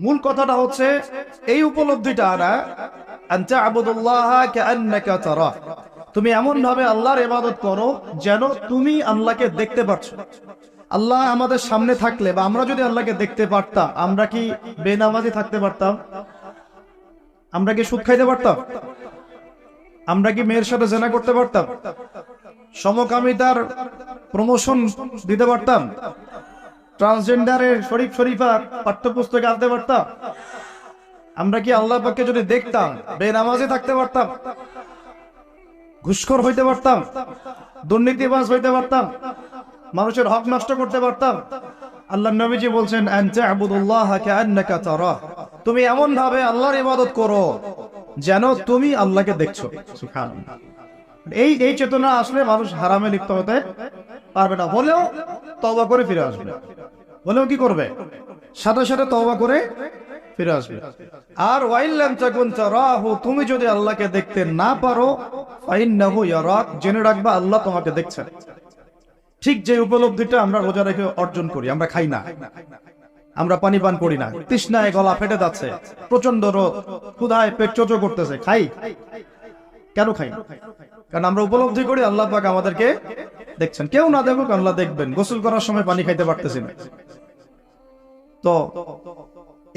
মূল কথাটা হচ্ছে এই উপলব্ধিটা আনা আনতা আবুদুল্লাহ কাআন্নাকা তারা, তুমি এমন ভাবে আল্লাহর ইবাদত করো যেন তুমি আল্লাহকে দেখতে পাচ্ছ। আল্লাহ আমাদের সামনে থাকলে বা আমরা যদি আল্লাহকে দেখতে পারতাম, আমরা কি বেনামাজি থাকতে পারতাম? আমরা কি সুদ খাইতে পারতাম? আমরা কি মেয়ের সাথে জেনা করতে পারতাম? সমকামিতার প্রমোশন দিতে পারতাম? ট্রান্সজেন্ডারের শরীফ শরীফা পাঠ্যপুস্তকে আনতে পারতাম? আমরা কি আল্লাহ পাককে যদি দেখতাম বেনামাজি থাকতে পারতাম? ঘুষখোর হইতে পারতাম? দুর্নীতিবাজ হইতে পারতাম? মানুষের হক নষ্ট করতে পারতাম? আল্লাহর নবীজি বলছেন আনতা আবুদুল্লাহ কাআন্নাকা তারা, তুমি এমন ভাবে আল্লাহর ইবাদত করো যেন তুমি আল্লাহকে দেখছো। সুবহানাল্লাহ। এই চেতনা আসলে মানুষ হারামে লিপ্ত হতে পারবে না, হলেও তওবা করে ফিরে আসবে। হলেও কি করবে? সাথে সাথে তওবা করে ফিরে আসবে। আর ওয়াইল্লাম তাকুন তারাহু, তুমি যদি আল্লাহকে দেখতে না পারো ফাইন্নাহু ইয়ারাক, জেনে রাখবা আল্লাহ তোমাকে দেখছেন। ঠিক যে উপলব্ধিটা আমরা রোজা রেখে অর্জন করি, আমরা খাই না, আমরা পানি পান করি না, তৃষ্ণায় গলা ফেটে যাচ্ছে, প্রচন্ড রোদ, ক্ষুধায় পেট চোচো করতেছে, খাই কেন? খাই না কারণ আমরা উপলব্ধি করি আল্লাহ পাক আমাদেরকে দেখছেন। কেউ না দেখুক আল্লাহ দেখবেন। গোসল করার সময় পানি খাইতে পারতেছি না। তো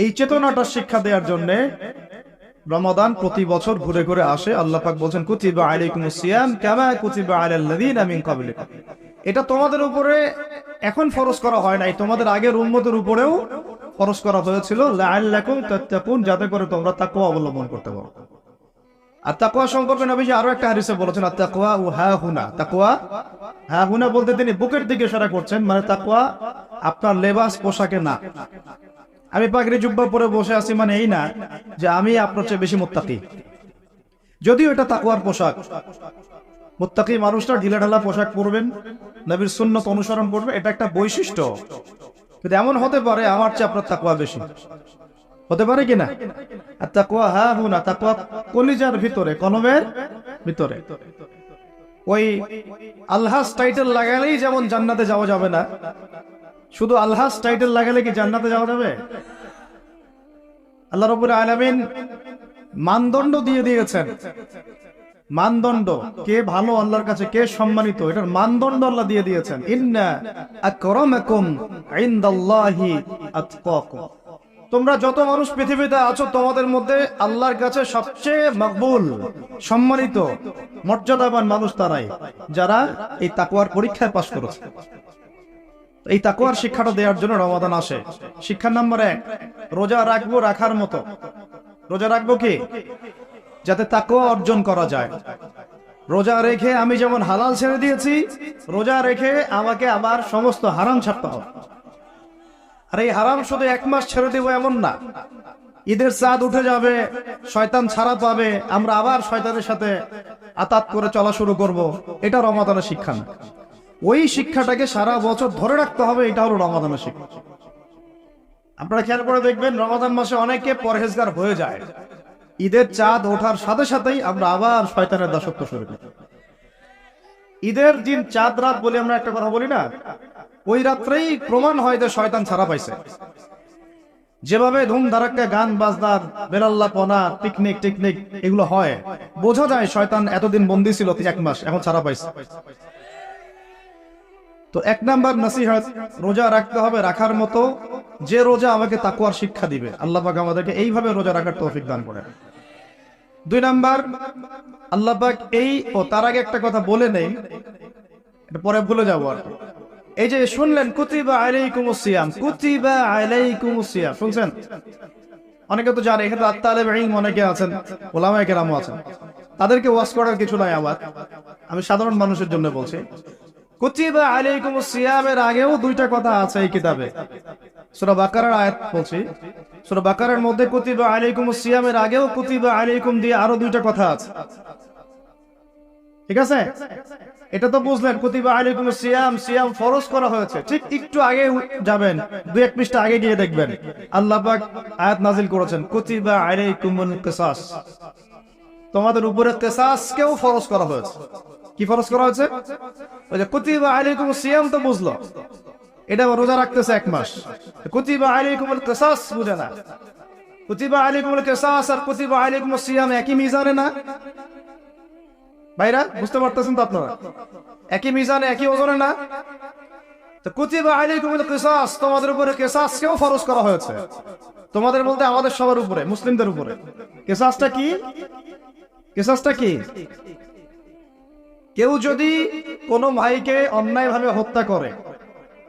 এই চেতনাটা শিক্ষা দেওয়ার জন্য রমাদান প্রতি বছর ঘুরে ঘুরে আসে। আল্লাহ পাক বলেন কুতিবা আলাইকুমুস সিয়াম কামা কুতিবা আলাল লাযিনা মিন ক্বাবলিকুম, এটা তোমাদের উপরে এখন ফরজ করা হয় নাই, তোমাদের আগের উম্মতের উপরেও ফরজ করা হয়েছিল লাআল্লাকুম তাত্তাকুন, যাতে করে তোমরা তাকওয়া অবলম্বন করতে পারো। আর তাকওয়া সম্পর্কে নবীজি আরো একটা হাদিসে বলেছেন আত-তাকওয়া হা হুনা, তাকওয়া হা হুনা বলতে তিনি বুকের দিকে ইশারা করছেন, মানে তাকওয়া আপনার লেবাস পোশাকে না। আমি পাগড়ি জুব্বা পরে বসে আছি মানে এই না যে আমি আপনার চেয়ে বেশি মুত্তাকি, যদিও এটা তাকওয়ার পোশাক। মুত্তাকি মানুষটা ঢিলাঢালা পোশাক পরবেন, নবীর সুন্নাত অনুসরণ করবে, এটা একটা বৈশিষ্ট্য। কিন্তু এমন হতে পারে আমার চেয়ে আপনার তাকওয়া বেশি, হতে পারে কিনা? আর তাকওয়া হা হুনা, তাকওয়া কলিজার ভিতরে, কলমের ভিতরে। ওই আলহাস টাইটেল লাগালেই যেমন জান্নাতে যাওয়া যাবে না, শুধু আলহাস টাইটেল লাগালে কি জান্নাতে যাওয়া যাবে? আল্লাহ রাব্বুল আলামিন মানদণ্ড দিয়ে দিয়েছেন। মানদণ্ড, কে ভালো আল্লাহর কাছে, কে সম্মানিত, এটার মানদণ্ড আল্লাহ দিয়ে দিয়েছেন। ইন্না আকরামাকুম ইনদাল্লাহি আতকাকুম, তোমরা যত মানুষ পৃথিবীতে আছো তোমাদের মধ্যে আল্লাহর কাছে সবচেয়ে মকবুল, সম্মানিত, মর্যাদাবান মানুষ তারাই যারা এই তাকওয়ার পরীক্ষায় পাশ করেছে। এই তাকওয়ার শিক্ষাটা দেওয়ার জন্য রমাদান আসে। শিক্ষা নাম্বার 1, রোজা রাখবো রাখার মতো। রোজা রাখবো কি? যাতে তাকওয়া অর্জন করা যায়। রোজা রেখে আমি যেমন হালাল ছেড়ে দিয়েছি, রোজা রেখে আমাকে আবার সমস্ত হারাম ছাড়তে হবে। আর এই হারাম শুধু 1 মাস ছেড়ে দেবো এমন না। ঈদের চাঁদ উঠে যাবে, শয়তান ছাড়া পাবে, আমরা আবার শয়তানের সাথে আতাত করে চলা শুরু করব, এটা রমাদানের শিক্ষা না। ওই শিক্ষাটাকে সারা বছর ধরে রাখতে হবে, এটা হলো রমাদানের শিক্ষা। আপনারা খেয়াল করে দেখবেন রমাদান মাসে অনেকে পরহেজগার হয়ে যায়, ঈদের চাঁদ ওঠার সাথে সাথেই আমরা আবার শয়তানের দাসত্ব শুরু করি। ঈদের দিন চাঁদ রাত বলে আমরা একটা কথা বলি না, ওই রাত্রেই প্রমাণ হয় যে শয়তান ছাড়া পাইছে। যেভাবে ধুম ধারাক্কা গান বাজনার বেলাল্লাপনা পিকনিক টিকনিক এগুলো হয়, বোঝা যায় শয়তান এতদিন বন্দী ছিল 1 মাস, এখন ছাড়া পাইছে। তো 1 নাম্বার নসিহত, রোজা রাখতে হবে রাখার মতো, যে রোজা আমাকে তাকওয়ার শিক্ষা দিবে। আল্লাহ পাক আমাদেরকে এইভাবে রোজা রাখার তৌফিক দান করেন। 2 নাম্বার, আল্লাহ পাক তার আগে একটা কথা বলে নেই, এটা পরে ভুলে যাবো আর কি। এই যে শুনলেন কুতিবা আলাইকুমুস সিয়াম, কুতিবা আলাইকুমুস সিয়াম, শুনছেন? অনেকে তো জানে, এখানে তালেব ইলম অনেকে আছেন, উলামায়ে কেরাম আছেন, তাদেরকে ওয়াজ করার কিছু নাই। আবার আমি সাধারণ মানুষের জন্য বলছি, কুতিবা আলাইকুমুস সিয়ামের আগেও 2টা কথা আছে এই কিতাবে। সূরা বাকারার আয়াত বলছি, সূরা বাকারার মধ্যে কুতিবা আলাইকুমুস সিয়ামের আগেও কুতিবা আলাইকুম দিয়ে আরো 2টা কথা আছে। ঠিক আছে? এটা তো বুঝলেন, কুতিবা আলাইকুমুস সিয়াম, সিয়াম ফরজ করা হয়েছে। ঠিক একটু আগে যাবেন, 2-1 পৃষ্ঠা আগে গিয়ে দেখবেন আল্লাহ পাক আয়াত নাজিল করেছেন কুতিবা আলাইকুমুল কিসাস, তোমাদের উপরে কিসাসকেও ফরজ করা হয়েছে। কি ফরজ করা হয়েছে? ওই যে কুতিবা আলাইকুমুস সিয়াম তো বুঝলো, এটা রোজা রাখতেছে 1 মাস, কুতিবা আলাইকুমুল কিসাস বুঝে না। কুতিবা আলাইকুমুল কিসাস আর কুতিবা আলাইকুমুস সিয়াম একই মিজানে না ভাইরা? বুঝতে পারতেছেন তো আপনারা? একই মিজানে একই ওজনে না? তো কুতিবা আলাইকুমুল কিসাস, তোমাদের উপরে কিসাসকেও ফরজ করা হয়েছে। তোমাদের বলতে আমাদের সবার উপরে, মুসলিমদের উপরে। কিসাসটা কি? কিসাসটা কি? কেউ যদি কোনো ভাইকে অন্যায়ভাবে হত্যা করে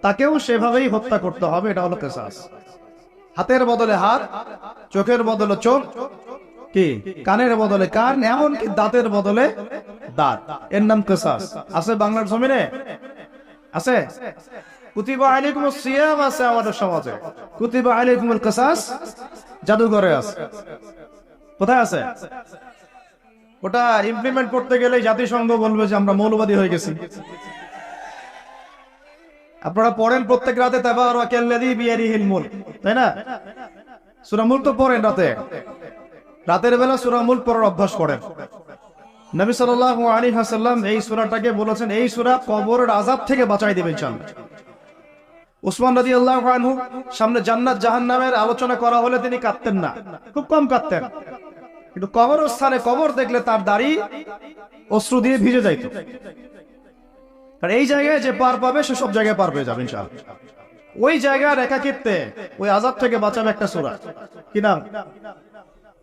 তাকেও সেভাবেই হত্যা করতে হবে, এটা হলো কিসাস। হাতের বদলে হাত, চোখের বদলে চোখ, কি কানের বদলে কান, এমনকি দাঁতের বদলে দাঁত, এর নাম কিসাস। আছে বাংলার জমিনে? আছে? কুতিবা আলাইকুমুস সিয়াম আছে আমাদের সমাজে, কুতিবা আলাইকুমুল কিসাস জাদুঘরে আছে। কোথায় আছে? ওটা ইমপ্লিমেন্ট করতে গেলে জাতিসংঘ বলবে যে আমরা মৌলবাদী হয়ে গেছি। আপনারা পড়েন প্রত্যেক রাতে তাবারাকাল্লাযী বিয়াদিহিল মুলক, তাই না? সূরা মুলক তো পড়েন রাতে, রাতের বেলা সূরা মুলক পড়ার অভ্যাস করেন। নবী সাল্লাল্লাহু আলাইহি ওয়াসাল্লাম এই সূরাটাকে বলেছেন এই সূরা কবরের আযাব থেকে বাঁচাই দেবে ইনশাআল্লাহ। উসমান রাদিয়াল্লাহু আনহু সামনে জান্নাত জাহান্নামের আলোচনা করা হলে তিনি কাঁদতেন না, খুব কম কাঁদতেন, কিন্তু কবরস্থানে কবর দেখলে তার দাড়ি অশ্রু দিয়ে ভিজে যাইত। আর এই জায়গায় যে পার পাবে সে সব জায়গায় পার পেয়ে যাবে ইনশাআল্লাহ। ওই জায়গার একাকিত্বে ওই আযাব থেকে বাঁচাবে একটা সূরা, কি নাম?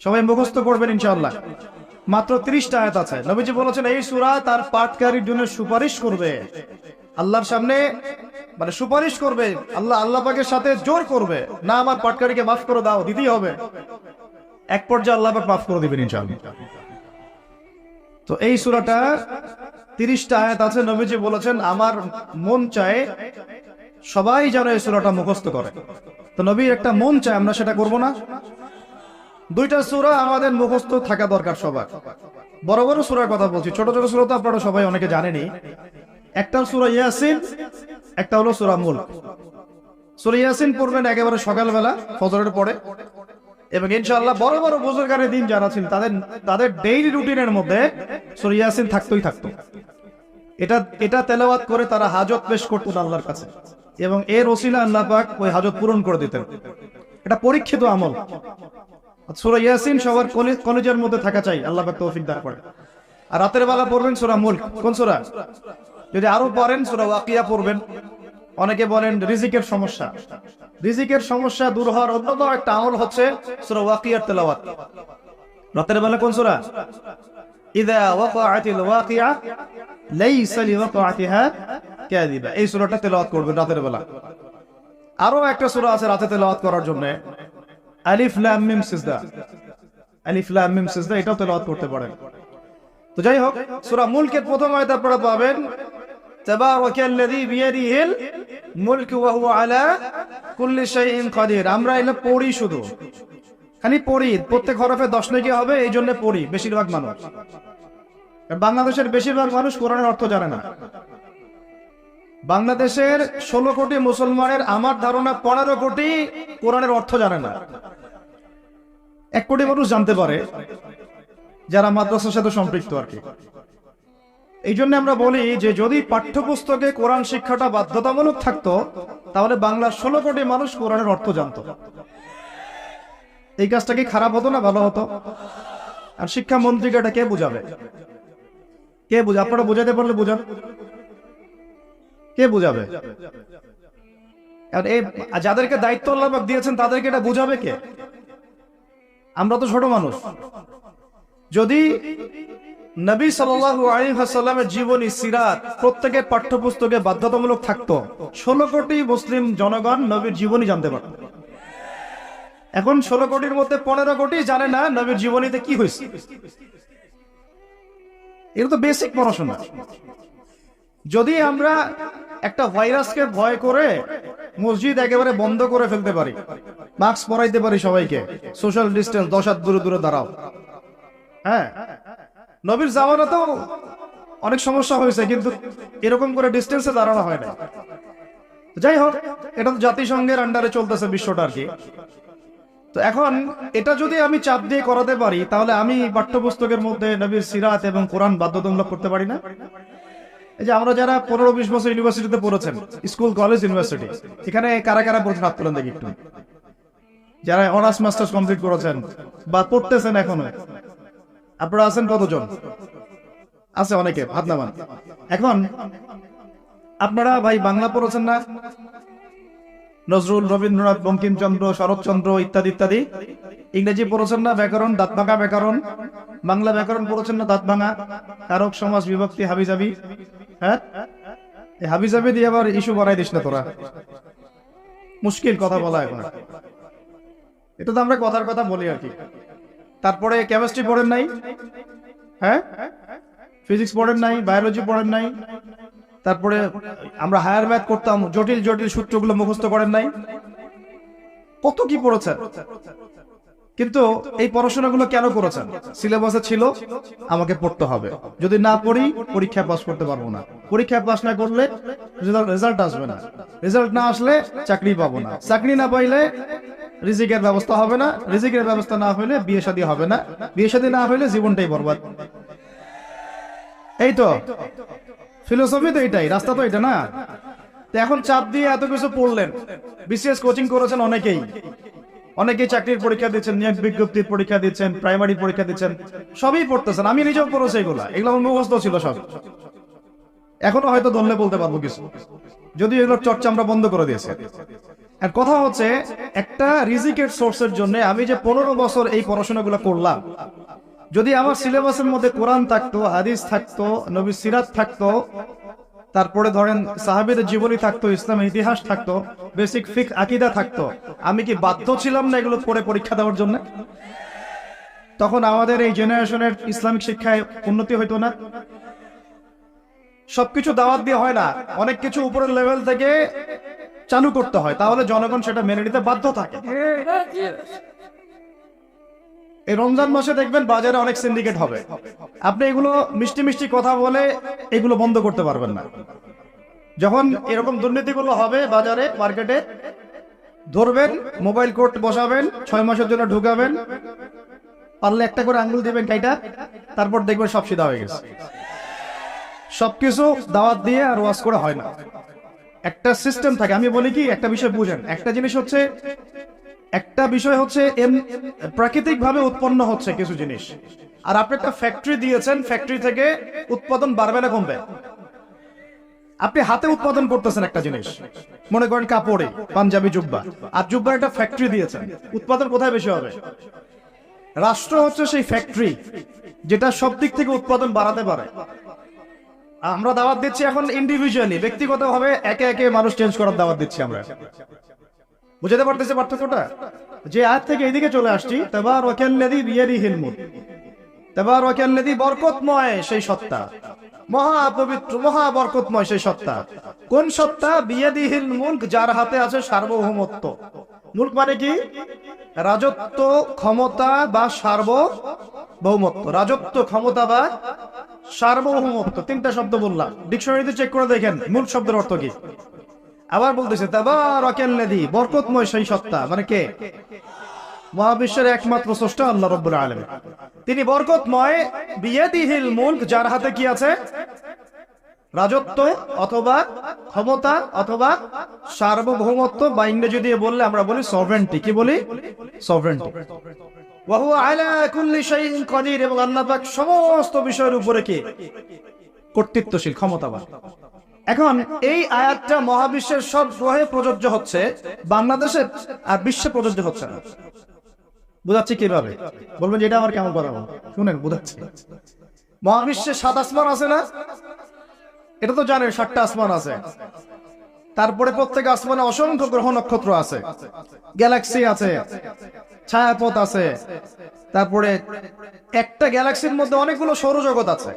সবাই মুখস্থ করবেন ইনশাআল্লাহ। মাত্র 30টা আয়াত আছে। নবীজি বলেছেন এই সূরা তার পাঠকারীর জন্য সুপারিশ করবে আল্লাহর সামনে, মানে সুপারিশ করবে আল্লাহ পাকের সাথে জোর করবে, না আমার পাঠকারীকে মাফ করে দাও, দিতেই হবে। এক পর্যায়ে আল্লাহ পাক মাফ করে দিবেন ইনশাআল্লাহ। তো এই সূরাটা 30টা আয়াত আছে। নবীজি বলেছেন আমার মন চায় সবাই যেন এই সূরাটা মুখস্থ করে। তো নবীর একটা মন চায়, আমরা সেটা করব না? 2টা সূরা আমাদের মুখস্থ থাকা দরকার সবার। বড় বড় সূরার কথা বলছি, ছোট ছোট সূরা তো আপনারা সবাই অনেকে জানেনই। একটা সূরা ইয়াসিন, একটা হলো সূরা মুলক। সূরা ইয়াসিন পড়বেন একেবারে সকালবেলা ফজরের পরে, এবং ইনশাআল্লাহ বড় বড় বুজুর্গানের দিন যারা ছিলেন তাদের ডেইলি রুটিনের মধ্যে সূরা ইয়াসিন থাকতোই থাকতো। এটা তেলাওয়াত করে তারা হাজত পেশ করতেন আল্লাহর কাছে, এবং এর ওসিলা আল্লাহ পাক ওই হাজত পূরণ করে দিতেন। এটা পরীক্ষিত আমল। সূরা ইয়াসিন সবার কলেজের মধ্যে থাকা চাই, আল্লাহ পাক তৌফিক দান করেন। আর রাতের বেলা পড়বেন সূরা মুলক। কোন সূরা? যদি আরো পড়েন সূরা ওয়াকিয়া পড়বেন। অনেকে বলেন রিজিকের সমস্যা, রিজিকের সমস্যা দূর হওয়ার অন্যতম একটা আমল হচ্ছে সূরা ওয়াকিয়ার তেলাওয়াত। রাতের বেলা কোন সূরা? ইযা ওয়াকাআতিল ওয়াকিয়া লাইসা লিওয়াকাআতিহা কাযিবা, এই সূরাটা তেলাওয়াত করবেন রাতের বেলা। আরো একটা সূরা আছে রাতে তেলাওয়াত করার জন্য, আলিফ লাম মিম সিজদা। আলিফ লাম মিম সিজদা, এটাও তেলাওয়াত করতে পারেন। তো যাই হোক, সূরা মুলকের প্রথম আয়াত আপনারা পাবেন তাবারাকাল্লাযী বিয়াদিহিল মুলক ওয়া হুয়া আলা কুল্লি শাইইন কাদির। আমরা এটা পড়ি, শুধু খালি পড়ি, প্রত্যেক হরফে 10 নেকি হবে, এই জন্য পড়ি বেশিরভাগ মানুষ। বাংলাদেশের বেশিরভাগ মানুষ কোরআনের অর্থ জানে না। বাংলাদেশের 16 কোটি মুসলমানের আমার ধারণা 15 কোটি কোরআনের অর্থ জানে না। 1 কোটি মানুষ জানতে পারে যারা মাদ্রাসার সাথে সম্পৃক্ত আর কি। এই জন্য আমরা বলি যে যদি পাঠ্যপুস্তকে কোরআন শিক্ষাটা বাধ্যতামূলক থাকতো তাহলে বাংলার 16 কোটি মানুষ কোরআনের অর্থ জানতো। এই কাজটা কি খারাপ হতো না ভালো হতো? আর শিক্ষামন্ত্রীকে এটা কে বুঝাবে? কে বুঝাবে? আপনারা বুঝাতে পারলে বুঝান, কে বুঝাবে? যাদেরকে দায়িত্ব আল্লাহ পাক দিয়েছেন তাদেরকে এটা বুঝাবে কে? আমরা তো ছোট মানুষ। যদি নবী সাল্লাল্লাহু আলাইহি ওয়াসাল্লামের জীবনী সিরাত প্রত্যেকের পাঠ্যপুস্তকে বাধ্যতামূলক থাকতো, 16 কোটি মুসলিম জনগণ নবীর জীবনী জানতে পারত। এখন 16 কোটির মধ্যে 15 কোটি জানে না নবীর জীবনীতে কি হয়েছে। এটা তো বেসিক পড়াশোনা। যদি আমরা একটা ভাইরাসকে ভয় করে মসজিদ একেবারে বন্ধ করে ফেলতে পারি, মাস্ক পরাইতে পারি সবাইকে, সোশ্যাল ডিস্টেন্স 10 হাত দূরে দূরে দাঁড়াও, হ্যাঁ, নবীর জামানাতেও অনেক সমস্যা হয়েছে, কিন্তু এরকম করে ডিস্টেন্সে দাঁড়ানো হয় না। যাই হোক, এটা তো জাতিসংঘের আন্ডারে চলতেছে বিশ্বটা আর কি। তো এখন এটা যদি আমি চাপ দিয়ে করাতে পারি তাহলে আমি পাঠ্যপুস্তকের মধ্যে নবীর সিরাত এবং কোরআন বাধ্যতামূলক করতে পারি না? এই যে আমরা যারা 15-20 বছর ইউনিভার্সিটিতে পড়েছেন, স্কুল কলেজ ইউনিভার্সিটি, এখানে কারা কারা পড়েছেন হাত তুলেন দেখি একটু। যারা অনার্স মাস্টার্স কমপ্লিট করেছেন বা পড়তেছেন এখনো, আপনারা আছেন কতজন? আছে অনেকে, হাত নামান। এখন আপনারা ভাই বাংলা পড়েছেন না? নজরুল, রবীন্দ্রনাথ, বঙ্কিমচন্দ্র, শরৎচন্দ্র ইত্যাদি ইত্যাদি। ইংরেজি পড়েছেন না? ব্যাকরণ, দাঁত ভাঙা ব্যাকরণ। বাংলা ব্যাকরণ পড়েছেন না? দাঁত ভাঙা, কারক, সমাস, বিভক্তি, হাবিজাবি। হ্যাঁ, এই হাবিজাবি দিয়ে আবার ইস্যু বানাই দিস না তোরা, মুশকিল কথা বলা এখন। এটা তো আমরা কথার কথা বলি আর কি। তারপরে কেমিস্ট্রি পড়েন নাই? হ্যাঁ, ফিজিক্স পড়েন নাই? বায়োলজি পড়েন নাই? তারপরে আমরা হায়ার ম্যাথ করতাম, জটিল জটিল সূত্রগুলো মুখস্থ করেন নাই? কত কি পড়েছেন। কিন্তু এই পড়াশোনাগুলো কেন করেছেন? সিলেবাসে ছিল আমাকে পড়তে হবে, যদি না পড়ি পরীক্ষা পাস করতে পারবো না, পরীক্ষা পাস না করলে রেজাল্ট আসবে না, রেজাল্ট না আসলে চাকরি পাবো না, চাকরি না পাইলে রিজিকের ব্যবস্থা হবে না, রিজিকের ব্যবস্থা না হইলে বিয়ে শাদী হবে না, বিয়ে শাদী না হইলে জীবনটাই বরবাদ। এই তো ফিলোসফি, তো এটাই, রাস্তা তো এটা না। তো এখন চাপ দিয়ে এত কিছু পড়লেন, বিসিএস কোচিং করেছেন অনেকেই, অনেকেই চাকরির পরীক্ষা দিচ্ছেন, নিয়োগ বিজ্ঞপ্তির পরীক্ষা দিচ্ছেন, প্রাইমারি পরীক্ষা দিচ্ছেন, সবই পড়তেছেন। আমি নিজেও পড়েছি এগুলো আমার মুখস্থ ছিল সব। এখনো হয়তো ধরলে বলতে পারবো কিছু, যদি এগুলোর চর্চা আমরা বন্ধ করে দিয়েছি। আর কথা হচ্ছে, একটা রিজিকের সোর্সের জন্য আমি যে 15 বছর এই পড়াশোনাগুলো করলাম, যদি আমার সিলেবাসের মধ্যে কোরআন থাকতো, হাদিস থাকতো, নবী সিরাত থাকতো, তারপরে ধরেন সাহাবীদের জীবনী থাকতো, ইসলামের ইতিহাস থাকতো, বেসিক ফিকহ আকীদা থাকতো, আমি কি বাধ্য ছিলাম না এগুলো পড়ে পরীক্ষা দেওয়ার জন্য? তখন আমাদের এই জেনারেশনের ইসলামিক শিক্ষায় উন্নতি হইতো না। সবকিছু দাওয়াত দিয়ে হয় না, অনেক কিছু উপরের লেভেল থেকে চালু করতে হয়, তাহলে জনগণ সেটা মেনে নিতে বাধ্য থাকে। এই রমজান মাসে দেখবেন বাজারে অনেক সিন্ডিকেট হবে, আপনি এগুলো মিষ্টি মিষ্টি কথা বলে এগুলো বন্ধ করতে পারবেন না। যখন এরকম দুর্নীতিগুলো হবে বাজারে, মার্কেটে, ধরবেন, মোবাইল কোর্ট বসাবেন, 6 মাসের জন্য ঢুকাবেন, পারলে একটা করে আঙ্গুল দিবেন কাইটা, তারপর দেখবেন সব সিধা হয়ে গেছে। সবকিছু দাওয়াত দিয়ে আর ওয়াজ করে হয় না, একটা সিস্টেম থাকে। আমি বলি কি, একটা বিষয় বুঝেন, একটা জিনিস হচ্ছে, একটা বিষয় হচ্ছে প্রাকৃতিক ভাবে উৎপন্ন হচ্ছে কিছু জিনিস, আর আপনি একটা ফ্যাক্টরি দিয়েছেন, ফ্যাক্টরি থেকে উৎপাদন বাড়বে না কমবে? আপনি হাতে উৎপাদন করতেছেন একটা জিনিস, মনে করেন কাপড়ে পাঞ্জাবি জুব্বা, আর জুব্বার একটা ফ্যাক্টরি দিয়েছেন, উৎপাদন কোথায় বেশি হবে? রাষ্ট্র হচ্ছে সেই ফ্যাক্টরি যেটা সব দিক থেকে উৎপাদন বাড়াতে পারে। আমরা দাওয়াত দিচ্ছি এখন ইন্ডিভিজুয়ালি, ব্যক্তিগতভাবে একে একে মানুষ চেঞ্জ করার দাওয়াত দিচ্ছি আমরা। বুঝতে পারতেছে পার্থক্যটা? যে আয়াত থেকে এদিকে চলে আসছি, তাবারাকাল্লাযী বিয়াদিহিল মুলক, তাবারাকাল্লাযী বরকতময় সেই সত্তা, মহা পবিত্র মহা বরকতময় সেই সত্তা। কোন সত্তা? বিয়াদিহিল মুলক, যার হাতে আছে সার্বভৌমত্ব। মুলক মানে কি? রাজত্ব, ক্ষমতা বা সার্বভৌমত্ব। রাজত্ব, ক্ষমতা বা সার্বভৌমত্ব, তিনটা শব্দ বললাম, ডিকশনারিতে চেক করে দেখেন মুলক শব্দের অর্থ কি। আবার বলতেছে তাবারাকাল্লাযী, বরকতময় সেই সত্তা, মানে কে? মহাবিশ্বের একমাত্র স্রষ্টা আল্লাহ রাব্বুল আলামিন, তিনি বরকতময়। বিয়াদিহিল মুলক, যার হাতে কি আছে? রাজত্ব অথবা ক্ষমতা অথবা সার্বভৌমত্ব, বা ইংরেজি দিয়ে বললে আমরা বলি সভরেন্টি। কি বলি? সভরেন্টি। ওয়া হুয়া আলা কুল্লি শাইইন কাদির, এবং আল্লাহ পাক সমস্ত বিষয়ের উপরে কি? কর্তৃত্বশীল, ক্ষমতাবান। এখন এই আয়াতটা মহাবিশ্বের সব গ্রহে প্রযোজ্য হচ্ছে, বাংলাদেশে আর বিশ্বে প্রযোজ্য হচ্ছে না। বুঝাচ্ছি কিভাবে? বলবেন যে এটা আমার কেমন কথা, শুনেন বুঝাচ্ছি। মহাবিশ্বে 7 আসমান আছে না? এটা তো জানেন, 7টা আসমান আছে। তারপরে প্রত্যেক আসমানে অসংখ্য গ্রহ নক্ষত্র আছে, গ্যালাক্সি আছে, ছায়াপথ আছে, তারপরে একটা গ্যালাক্সির মধ্যে অনেকগুলো সৌরজগৎ আছে।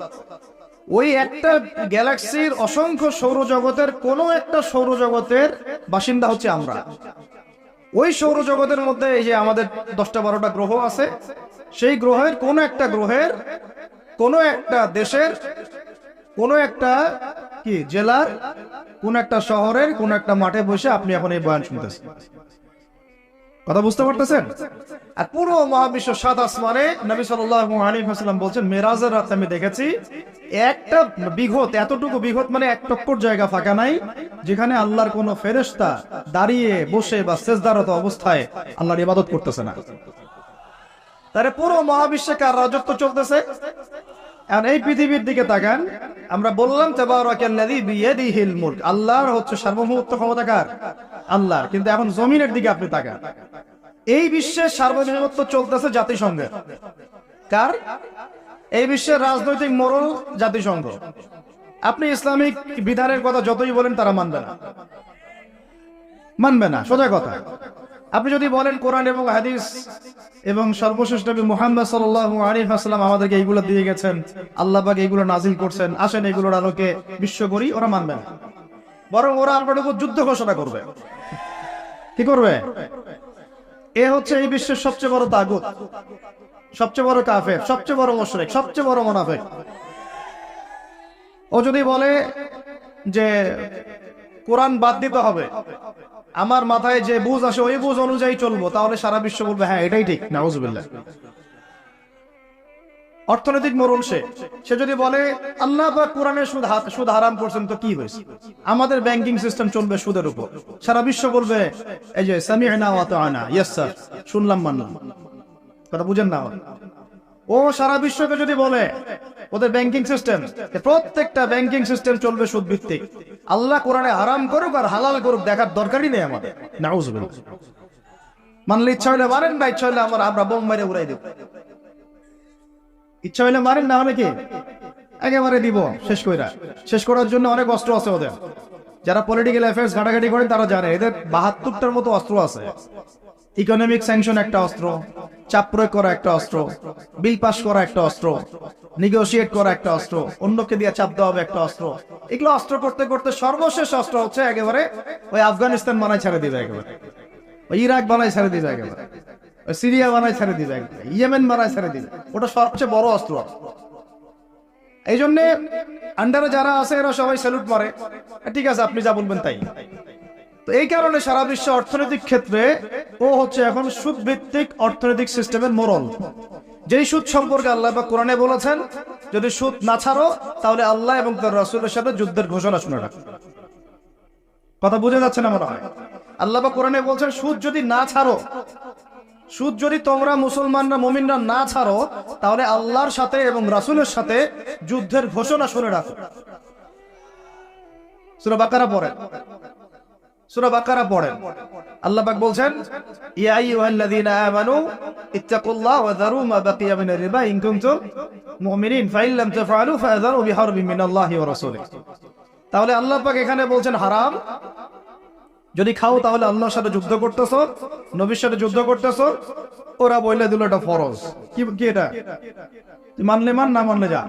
ওই একটা গ্যালাক্সির অসংখ্য সৌরজগতের কোন একটা সৌরজগতের বাসিন্দা হচ্ছে আমরা। ওই সৌরজগতের মধ্যে এই যে আমাদের 10টা-12টা গ্রহ আছে, সেই গ্রহের কোন একটা গ্রহের, কোন একটা দেশের, কোন একটা কি জেলার, কোন একটা শহরের, কোন একটা মাঠে বসে আপনি এখন এই বয়ান শুনতেছেন। কথা বুঝতে পারতেছেন? আর পুরো মহাবিশ্ব সাত আসমানে নবী সাল্লাল্লাহু আলাইহি ওয়াসাল্লাম বলছেন, মেরাজের রাতে আমি দেখেছি একটা বিঘত, এতটুকু বিঘত মানে এক টক্কর জায়গা ফাঁকা নাই যেখানে আল্লাহর কোন ফেরেশতা দাঁড়িয়ে বসে বা সেজদারত অবস্থায় আল্লাহর ইবাদত করতেছে না। তারে পুরো মহাবিশ্বে কার রাজত্ব চলতেছে? এখন এই পৃথিবীর দিকে তাকান, আমরা বললাম তাবারাকাল্লাযী বিয়াদিহিল মুলক, আল্লাহর হচ্ছে সার্বভৌমত্ব ক্ষমতা কার? আল্লাহর। কিন্তু এখন জমিনের দিকে আপনি তাকান, এই বিশ্বের সার্বভৌমত্ব চলতেছে জাতিসংঘের। কার? এই বিশ্বের রাজনৈতিক মোড়ল জাতিসংঘ। আপনি ইসলামিক বিধানের কথা যতই বলেন তারা মানবে না, সোজা কথা। আপনি যদি বলেন কোরআন এবং হাদিস এবং সর্বশেষ নবী মুহাম্মদ সাল্লাল্লাহু আলাইহি ওয়াসাল্লাম আমাদেরকে এইগুলো দিয়ে গেছেন, আল্লাহ পাক এইগুলো নাজিল করছেন, আসেন এগুলোর আলোকে বিশ্ব করি, ওরা মানবে না। বরং ওরা আপনার উপর যুদ্ধ ঘোষণা করবে। কি করবে? এ হচ্ছে এই বিশ্বের সবচেয়ে বড় তাগুত, সবচেয়ে বড় কাফের, সবচেয়ে বড় মুশরিক, সবচেয়ে বড় মুনাফিক। ও যদি বলে যে কোরআন বাদ দিতে হবে, আমার মাথায় যে বুঝ আসে ওই বুঝ অনুযায়ী চলবো, তাহলে সারা বিশ্ব বলবে হ্যাঁ এটাই ঠিক। নাউজুবিল্লাহ। অর্থনৈতিক মোড়ল সে যদি বলে আল্লাহ পাক কোরআনে সুদ হারাম করছেন, তো কি হয়েছে? আমাদের ব্যাংকিং সিস্টেম চলবে সুদের উপর, সারা বিশ্ব বলবে এই যে সামি'না ওয়া আতা'না, ইয়েস স্যার, শুনলাম মানলাম। কথা বুঝেন না? ও সারা বিশ্বকে যদি বলে ওদের ব্যাংকিং সিস্টেম, প্রত্যেকটা ব্যাংকিং সিস্টেম চলবে সুদ ভিত্তিক, আল্লাহ কোরআনে হারাম করুক আর হালাল করুক দেখার দরকারই নেই আমাদের। নাউজুবিল্লাহ। মানলে ইচ্ছা হইলে মারেন, না ইচ্ছা হইলে আমরা বোম মেরে উড়াই দেব। ইচ্ছা হইলে মারেন, না হলে কি একেবারে দিব শেষ করার জন্য অনেক অস্ত্র আছে ওদের। যারা পলিটিক্যাল অ্যাফেয়ার্স ঘাটাঘাটি করেন তারা জানে এদের ৭২টার মতো অস্ত্র আছে। ইকোনমিক স্যাংশন একটা অস্ত্র, চাপ প্রয়োগ করা একটা অস্ত্র, বিল পাস করা একটা অস্ত্র, নেগোশিয়েট করা একটা অস্ত্র, অন্যকে দিয়ে চাপ দেওয়া হবে একটা অস্ত্র। এগুলো অস্ত্র করতে করতে সর্বশেষ অস্ত্র হচ্ছে একেবারে ওই আফগানিস্তান বানায় ছেড়ে দিবে, একেবারে ওই ইরাক বানায় ছেড়ে দিবে, একেবারে ওই সিরিয়া বানায় ছেড়ে দিবে, ইয়েমেন বানায় ছেড়ে দিবে। ওটা সবচেয়ে বড় অস্ত্র। এই জন্য আন্ডারে যারা আছে এরা সবাই স্যালুট মারে, ঠিক আছে আপনি যা বলবেন তাই। তো এই কারণে সারা বিশ্ব অর্থনৈতিক ক্ষেত্রে ও হচ্ছে এখন সুদ ভিত্তিক অর্থনৈতিক সিস্টেমের মোড়ল। যেই সুদ সম্পর্কে আল্লাহ পাক কোরআনে বলেছেন যদি সুদ না ছাড়ো তাহলে আল্লাহ এবং তার রাসূলের সাথে যুদ্ধের ঘোষণা শুনে রাখো। কথা বুঝে যাচ্ছে না মনে হয়? আল্লাহ পাক কোরআনে বলছেন সুদ যদি না ছাড়ো, সুদ যদি তোমরা মুসলমানরা মুমিনরা না ছাড়ো তাহলে আল্লাহর সাথে এবং রাসূলের সাথে যুদ্ধের ঘোষণা শুনে রাখো। সূরা বাকারা পড়েন, আল্লাহ পাক বলছেন ইয়া আইয়ুহাল্লাযীনা আমানু ইত্তাকুল্লাহ ওয়া যারু মা বাকিয়া মিনার রিবা ইন কুনতুম মুমিনিন ফাইন লাম তাফআলু ফাযারু বিহারবিন মিনাল্লাহি ওয়া রাসূলিহি। তাহলে আল্লাহ পাক এখানে বলছেন হারাম, যদি খাও তাহলে আল্লাহর সাথে যুদ্ধ করতেছো, নবীর সাথে যুদ্ধ করতেছো। ওরা বলে দিল এটা ফরজ। কি এটা? মানলে মান, না মানলে যা,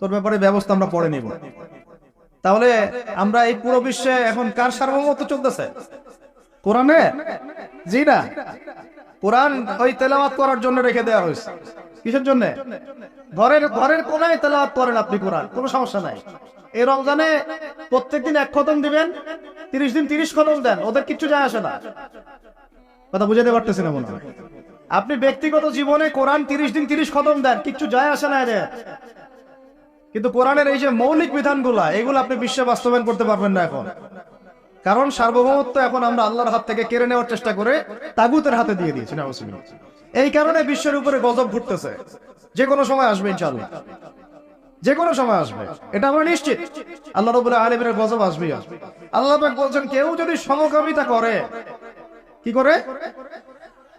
তোর ব্যাপারে ব্যবস্থা আমরা পরে নিব। তাহলে আমরা এই পুরো বিশ্বে এখন কার সার্বভৌমত্ব চলতেছে? কোরআনে? জি না, কোরআন ওই তেলাওয়াত করার জন্য রেখে দেওয়া হয়েছে। কিসের জন্য? ঘরের কোনায় তেলাওয়াত করেন আপনি কোরআন, কোনো সমস্যা নাই। এই রমজানে প্রত্যেকদিন 1 খতম দিবেন, 30 দিন 30 খতম দেন, ওদের কিচ্ছু যায় আসে না। কথা বুঝাতে পারতেছি না মনে হয়? আপনি ব্যক্তিগত জীবনে কোরআন 30 দিন 30 খতম দেন, কিচ্ছু যায় আসে না এদের। কিন্তু কোরআনের এই যে মৌলিক বিধানগুলা, এগুলো আপনি বিশ্বে বাস্তবায়ন করতে পারবেন না এখন। কারণ সার্বভৌমত্ব এখন আমরা আল্লাহর হাত থেকে কেড়ে নেওয়ার চেষ্টা করে তাগুতের হাতে দিয়ে দিয়েছি। এই কারণে বিশ্বের উপরে গজব ঘুরতেছে, যে কোনো সময় আসবে ইনশাআল্লাহ, যে কোনো সময় আসবে, এটা আমরা নিশ্চিত। আল্লাহ রাব্বুল আলামিনের গজব আসবেই আসবে। আল্লাহ পাক বলছেন কেউ যদি সমকামিতা করে, কি করে?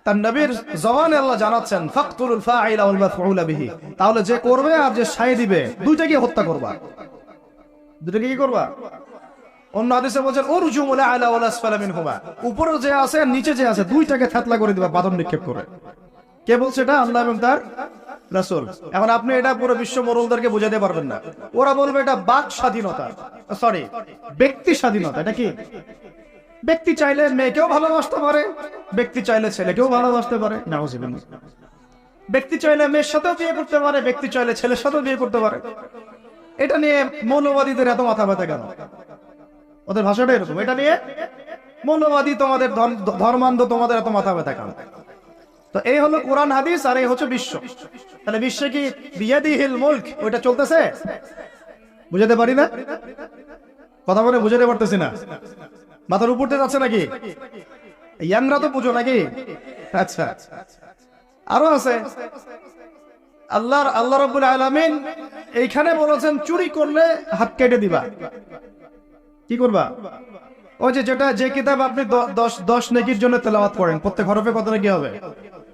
তার নবীর জবানে আল্লাহ জানাচ্ছেন ফাকতুলুল ফাইলা ওয়াল মাফউলা বিহি, তাহলে যে করবে আর যে সায় দিবে দুইটাকে হত্যা করবা। দুইটাকে কি করবা? অন্য হাদিসে বলেন উরজুমুল আলা ওয়াল আসফালা মিনহুমা, উপরে যে আছে আর নিচে যে আছে দুইটাকে থাতলা করে দিবা পাথর নিক্ষেপ করে। কে বলছে এটা? আল্লাহ এবং তার রাসূল। এখন আপনি এটা পুরো বিশ্ব মোড়লদেরকে বোঝাতে পারবেন না। ওরা বলবে এটা বাক স্বাধীনতা, সরি ব্যক্তি স্বাধীনতা। এটা কি? ব্যক্তি চাইলে মেয়েকেও ভালোবাসতে পারে, ব্যক্তি চাইলে ছেলেকেও ভালোবাসতে পারে। নাউজুবিল্লাহ। ব্যক্তি চাইলে মেয়ের সাথেও বিয়ে করতে পারে, ব্যক্তি চাইলে ছেলের সাথেও বিয়ে করতে পারে। এটা নিয়ে মৌলবাদীদের এত মাথা ব্যথা কেন? ওদের ভাষাটা এরকম। এটা নিয়ে মৌলবাদী, তোমাদের ধর্মান্ধ, তোমাদের এত মাথা ব্যথা কেন? তো এই হলো কোরআন হাদিস, আর এই হচ্ছে বিশ্ব। তাহলে বিশ্বে কি বিয়াদিহিল মুলক ওইটা চলতেছে? বুঝাতে পারি না? কথা বলে বুঝাতে পারতেছি না? মাথার উপর দিয়ে যাচ্ছে নাকি? ইয়াংরা তো বুঝো নাকি? আচ্ছা, আরো আছে। আল্লাহ রাব্বুল আলামিন এইখানে বলেছেন চুরি করলে হাত কেটে দিবা। কি করবা? ওই যে কিতাব আপনি 10 নেকির জন্য তেলাওয়াত করেন, প্রত্যেক হরফে কত নেকি হবে?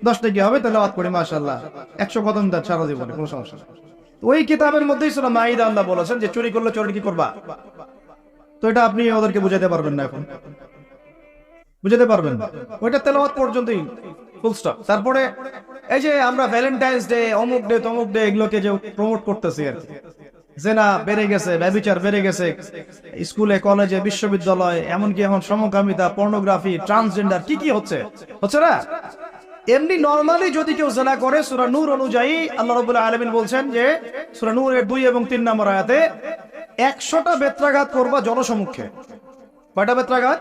10 নেকি হবে। তেলাওয়াত করি মাশাআল্লাহ, 100 কদম দেন সারা জীবনে, কোনো সমস্যা নেই। ওই কিতাবের মধ্যেই সূরা মাইদা আল্লাহ বলেছেন যে চুরি করলে চোর কি করবা। তো এটা আপনি ওদেরকে বুঝাতে পারবেন না, এখন বুঝাতে পারবেন না। ওইটা তেলাওয়াত পর্যন্তই, ফুল স্টপ। তারপরে এই যে আমরা ভ্যালেন্টাইন্স ডে, অমুক ডে, তমুক ডে, এগুলোকে যে প্রমোট করতেছি আর কি, জেনা বেড়ে গেছে, ব্যভিচার বেড়ে গেছে স্কুলে, কলেজে, বিশ্ববিদ্যালয়ে, এমনকি এখন সমকামিতা, পর্নোগ্রাফি, ট্রান্সজেন্ডার, কি কি হচ্ছে না? এমনি নরমালি যদি কেউ জেনা করে, সূরা নূর অনুযায়ী আল্লাহ রাব্বুল আলামিন বলছেন যে সূরা নূরের 2 এবং 3 নম্বর আয়াতে 100টা বেত্রাঘাত করবা জনসমক্ষে। কয়টা বেত্রাঘাত?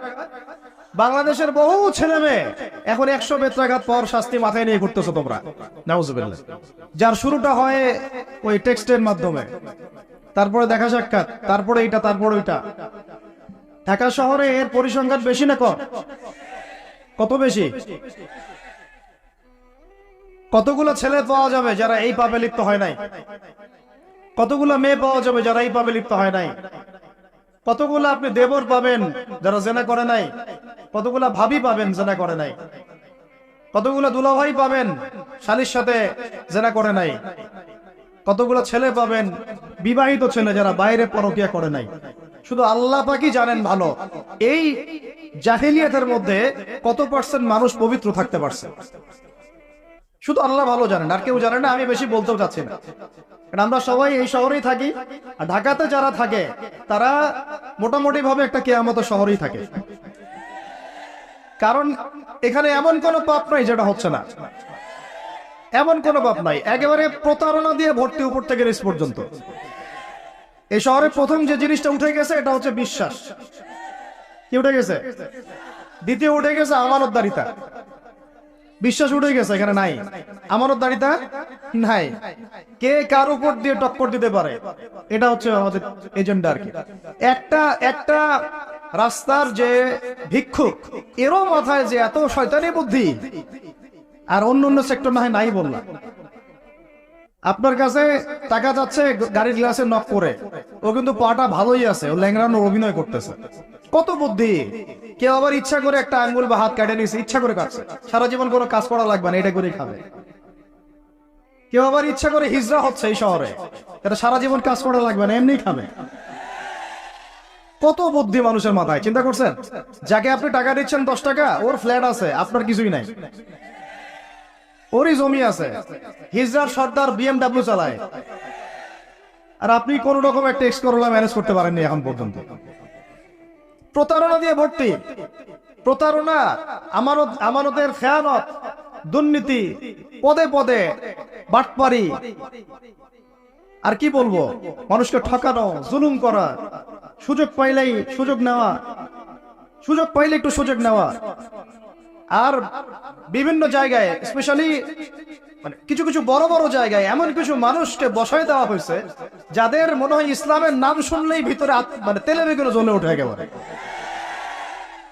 বাংলাদেশের বহু ছেলে মেয়ে এখন 100 বেত্রাঘাত পর শাস্তি মাথায় নিয়ে ঘুরতেছো তোমরা, নাউজুবিল্লাহ। যার শুরুটা হয় ওই টেক্সটের মাধ্যমে, তারপরে দেখা সাক্ষাৎ, তারপরে এটা, তারপরে ওইটা। ঢাকা শহরে এর পরিসংখ্যান বেশি না কম? কত বেশি? কতগুলো ছেলে পাওয়া যাবে যারা এই পাপে লিপ্ত হয় নাই? কতগুলো মেয়ে পাওয়া যাবে যারা এই পাপে লিপ্ত হয় নাই? কতগুলো আপনি দেবর পাবেন যারা জেনা করে নাই? কতগুলা ভাবি পাবেন জেনা করে নাই? কতগুলো দুলাভাই পাবেন শালীর সাথে জেনা করে নাই? কতগুলো ছেলে পাবেন বিবাহিত ছেলে যারা বাইরে পরকিয়া করে নাই? শুধু আল্লাহ পাকই জানেন ভালো এই জাহেলিয়াতের মধ্যে কত পার্সেন্ট মানুষ পবিত্র থাকতে পারছে। শুধু আল্লাহ ভালো জানেন, আর কেউ জানে না। আমি বেশি বলতেও চাচ্ছি না, কারণ আমরা সবাই এই শহরেই থাকি। আর ঢাকাতে যারা থাকে তারা মোটামুটি ভাবে একটা কিয়ামতের শহরেই থাকে, কারণ এখানে এমন কোন পাপ নাই যেটা হচ্ছে না, এমন কোন পাপ নাই। একেবারে প্রতারণা দিয়ে ভর্তি, উপর থেকে নিচ পর্যন্ত। এই শহরে প্রথম যে জিনিসটা উঠে গেছে এটা হচ্ছে বিশ্বাস। কি উঠে গেছে? দ্বিতীয় উঠে গেছে আমানতদারিতা। বিশ্বাস উঠে গেছে, এখানে নাই। আমানতদারিতা নাই। কে কার উপর দিয়ে টক্কর দিতে পারে, এটা হচ্ছে আমাদের এজেন্ডা আর কি। একটা রাস্তার যে ভিক্ষুক, এরও মাথায় যে এত শয়তানি বুদ্ধি, আর অন্য সেক্টর নাই বললাম। আপনার কাছে টাকা যাচ্ছে গাড়ির গ্লাসে নক করে, ও কিন্তু পাটা ভালোই আছে, ও ল্যাংড়ানোর অভিনয় করতেছে। কত বুদ্ধি! কেউ আবার ইচ্ছা করে একটা আঙ্গুল বা হাত কেটে নিয়েছে, ইচ্ছা করে কাটছে, সারা জীবন কোনো কাজ করা লাগবে না, এটা করেই খাবে। কেউ আবার ইচ্ছা করে হিজরা হচ্ছে এই শহরে, এটা সারা জীবন কাজ করা লাগবে না, এমনি খাবে। কত বুদ্ধি মানুষের মাথায়, চিন্তা করছেন? যাকে আপনি টাকা দিচ্ছেন 10 টাকা, ওর ফ্ল্যাট আছে, আপনার কিছুই নাই, ওরই জমি আছে, হিজরার সর্দার BMW চালায়, আর আপনি কোন রকম একটা এক্সকরোলা ম্যানেজ করতে পারেননি এখন পর্যন্ত। প্রতারণা দিয়ে ভর্তি, প্রতারণা, আমানতের খেয়ানত, দুর্নীতি, পদে পদে বাটপারি, আর কি বলবো, মানুষকে ঠকানো, জুলুম করা, সুযোগ পাইলেই সুযোগ নেওয়া, সুযোগ পাইলে একটু সুযোগ নেওয়া। আর বিভিন্ন জায়গায়, স্পেশালি মানে কিছু কিছু বড় বড় জায়গায় এমন কিছু মানুষকে বসায় দেওয়া হয়েছে যাদের মনে হয় ইসলামের নাম শুনলেই ভিতরে মানে তেলে বেগুনে জ্বলে ওঠে একেবারে।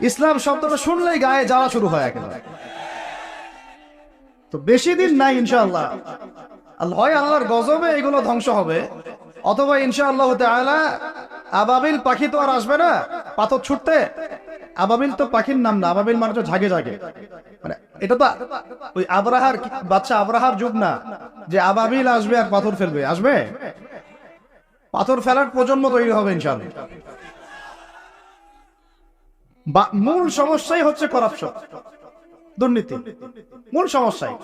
ইসলাম শব্দটা শুনলেই গায়ে জ্বালা শুরু হয় একেবারে। তো বেশি দিন নাই ইনশাআল্লাহ, হয় আল্লাহর গজবে এগুলো ধ্বংস হবে, অথবা ইনশাআল্লাহ তাআলা আবাবিল পাখি তো আর আসবে না পাথর ছুটতে। আবাবিল তো পাখির নাম না, আবাবিল মানে তো ঝাগে ঝাগে, মানে এটা তো ওই আবরাহার বাচ্চা, আবরাহার যুগ না যে আবাবিল আসবে আর পাথর ফেলবে। আসবে, পাথর ফেলার প্রজন্ম তৈরি হবে ইনশাআল্লাহ। মূল সমস্যাই হচ্ছে করাপশন, দুর্নীতি, মূল সমস্যাই।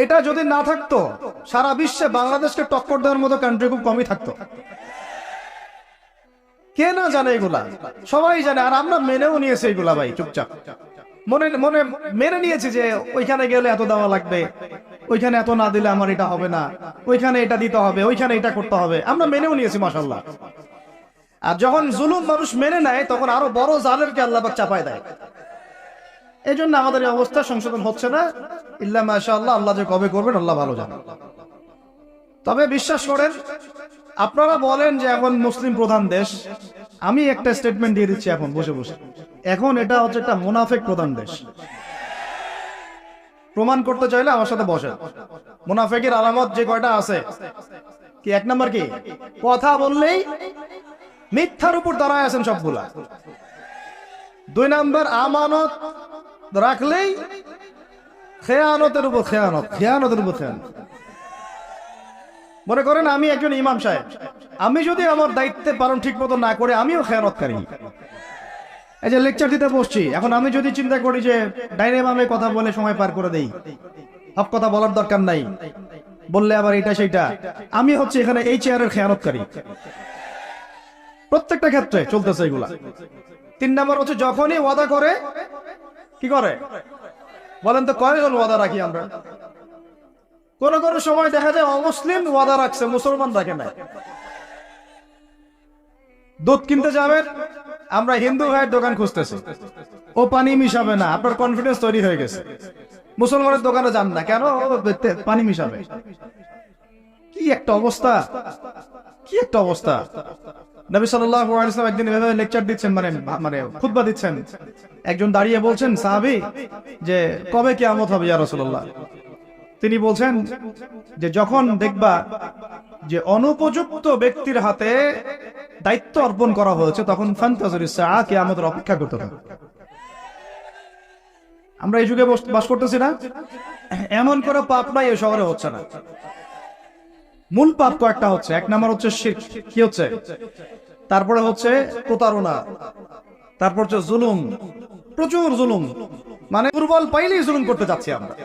এটা যদি না থাকতো সারা বিশ্বে বাংলাদেশকে টক্কর দেওয়ার মতো কান্ট্রি খুব কমই থাকতো। কে না জানে এগুলা? সবাই জানে, আর আমরা মেনেও নিয়েছি এগুলা ভাই, চুপচাপ মনে মনে মেনে নিয়েছি যে ওইখানে গেলে এত দেওয়া লাগবে, ওইখানে এত না দিলে আমার এটা হবে না, ওইখানে এটা দিতে হবে, ওইখানে এটা করতে হবে, আমরা মেনেও নিয়েছি মাশাআল্লাহ। আর যখন জুলুম মানুষ মেনে নেয় তখন আরো বড় জালেরকে আল্লাহ পাক চাপায় দেয়। এই জন্য আমাদের এই অবস্থা সংশোধন হচ্ছে না। ইল্লা মাশাআল্লাহ, আল্লাহ যে কবে করবেন আল্লাহ ভালো জানেন। তবে বিশ্বাস করেন, আপনারা বলেন যে এখন মুসলিম প্রধান দেশ, আমি একটা স্টেটমেন্ট দিয়ে দিচ্ছি এখন বসে বসে, এখন এটা হচ্ছে একটা মুনাফিক প্রধান দেশ। প্রমাণ করতে চাইলে আমার সাথে বসেন। মুনাফিকের আলামত যে কয়টা আছে, কি এক নাম্বার কি, কথা বললেই মিথ্যার উপর দাঁড়ায় আছেন সবগুলা। 2 নাম্বার, আমানত রাখলেই খেয়ানতের উপর খেয়ানত, খেয়ানতের উপর খেয়ানত। মনে করেন আমি একজন ইমাম সাহেব, আমি যদি আমার দায়িত্বে পালন ঠিক মতো না করে আমিও খেয়ানতকারী। এই যে লেকচার দিতে বসছি, এখন আমি যদি চিন্তা করি যে ডাইনে বামে কথা বলে সময় পার করে দেই, সব কথা বলার দরকার নাই, বললে আবার এটা সেইটা, আমি হচ্ছে এখানে এই চেয়ারের খেয়ানতকারী। প্রত্যেকটা ক্ষেত্রে চলতেছে এগুলা। 3 নাম্বার হচ্ছে যখনই ওয়াদা করে, কি করে বলেন তো, কয়জন ওয়াদা রাখি আমরা? কোন কোন সময় দেখা যায় অমুসলিম ওয়াদা রাখছে, মুসলমান রাখে না। দুধ কিনতে যাবেন, আমরা হিন্দু ভাইয়ের দোকান খুঁজতেছি, ও পানি মিশাবে না, আপনার কনফিডেন্স তৈরি হয়ে গেছে। মুসলমানের দোকানে যান না কেন, পানি মিশাবে। কি একটা অবস্থা, কি একটা অবস্থা। নবী সাল্লাল্লাহু আলাইহি ওয়াসাল্লাম একদিন এভাবে লেকচার দিচ্ছেন, মানে খুতবা দিচ্ছেন। একজন দাঁড়িয়ে বলছেন, সাহাবী, যে কবে কিয়ামত হবে ইয়া রাসূলুল্লাহ? তিনি বলছেন যে যখন দেখবা যে অনুপযুক্ত ব্যক্তির হাতে দায়িত্ব অর্পণ করা হয়েছে, তখন ফান্তাযিরুস সাআ, কিয়ামতের অপেক্ষা করতে হবে। আমরা এই যুগে বাস করতেছি না? এমন করে পাপ নাই এই শহরে হচ্ছে না। মূল পাপ কয়েকটা হচ্ছে। 1 নাম্বার হচ্ছে শিরক, কি হচ্ছে? তারপরে হচ্ছে প্রতারণা, তারপর হচ্ছে জুলুম, প্রচুর জুলুম, মানে দুর্বল পাইলেই জুলুম করতে যাচ্ছি আমরা।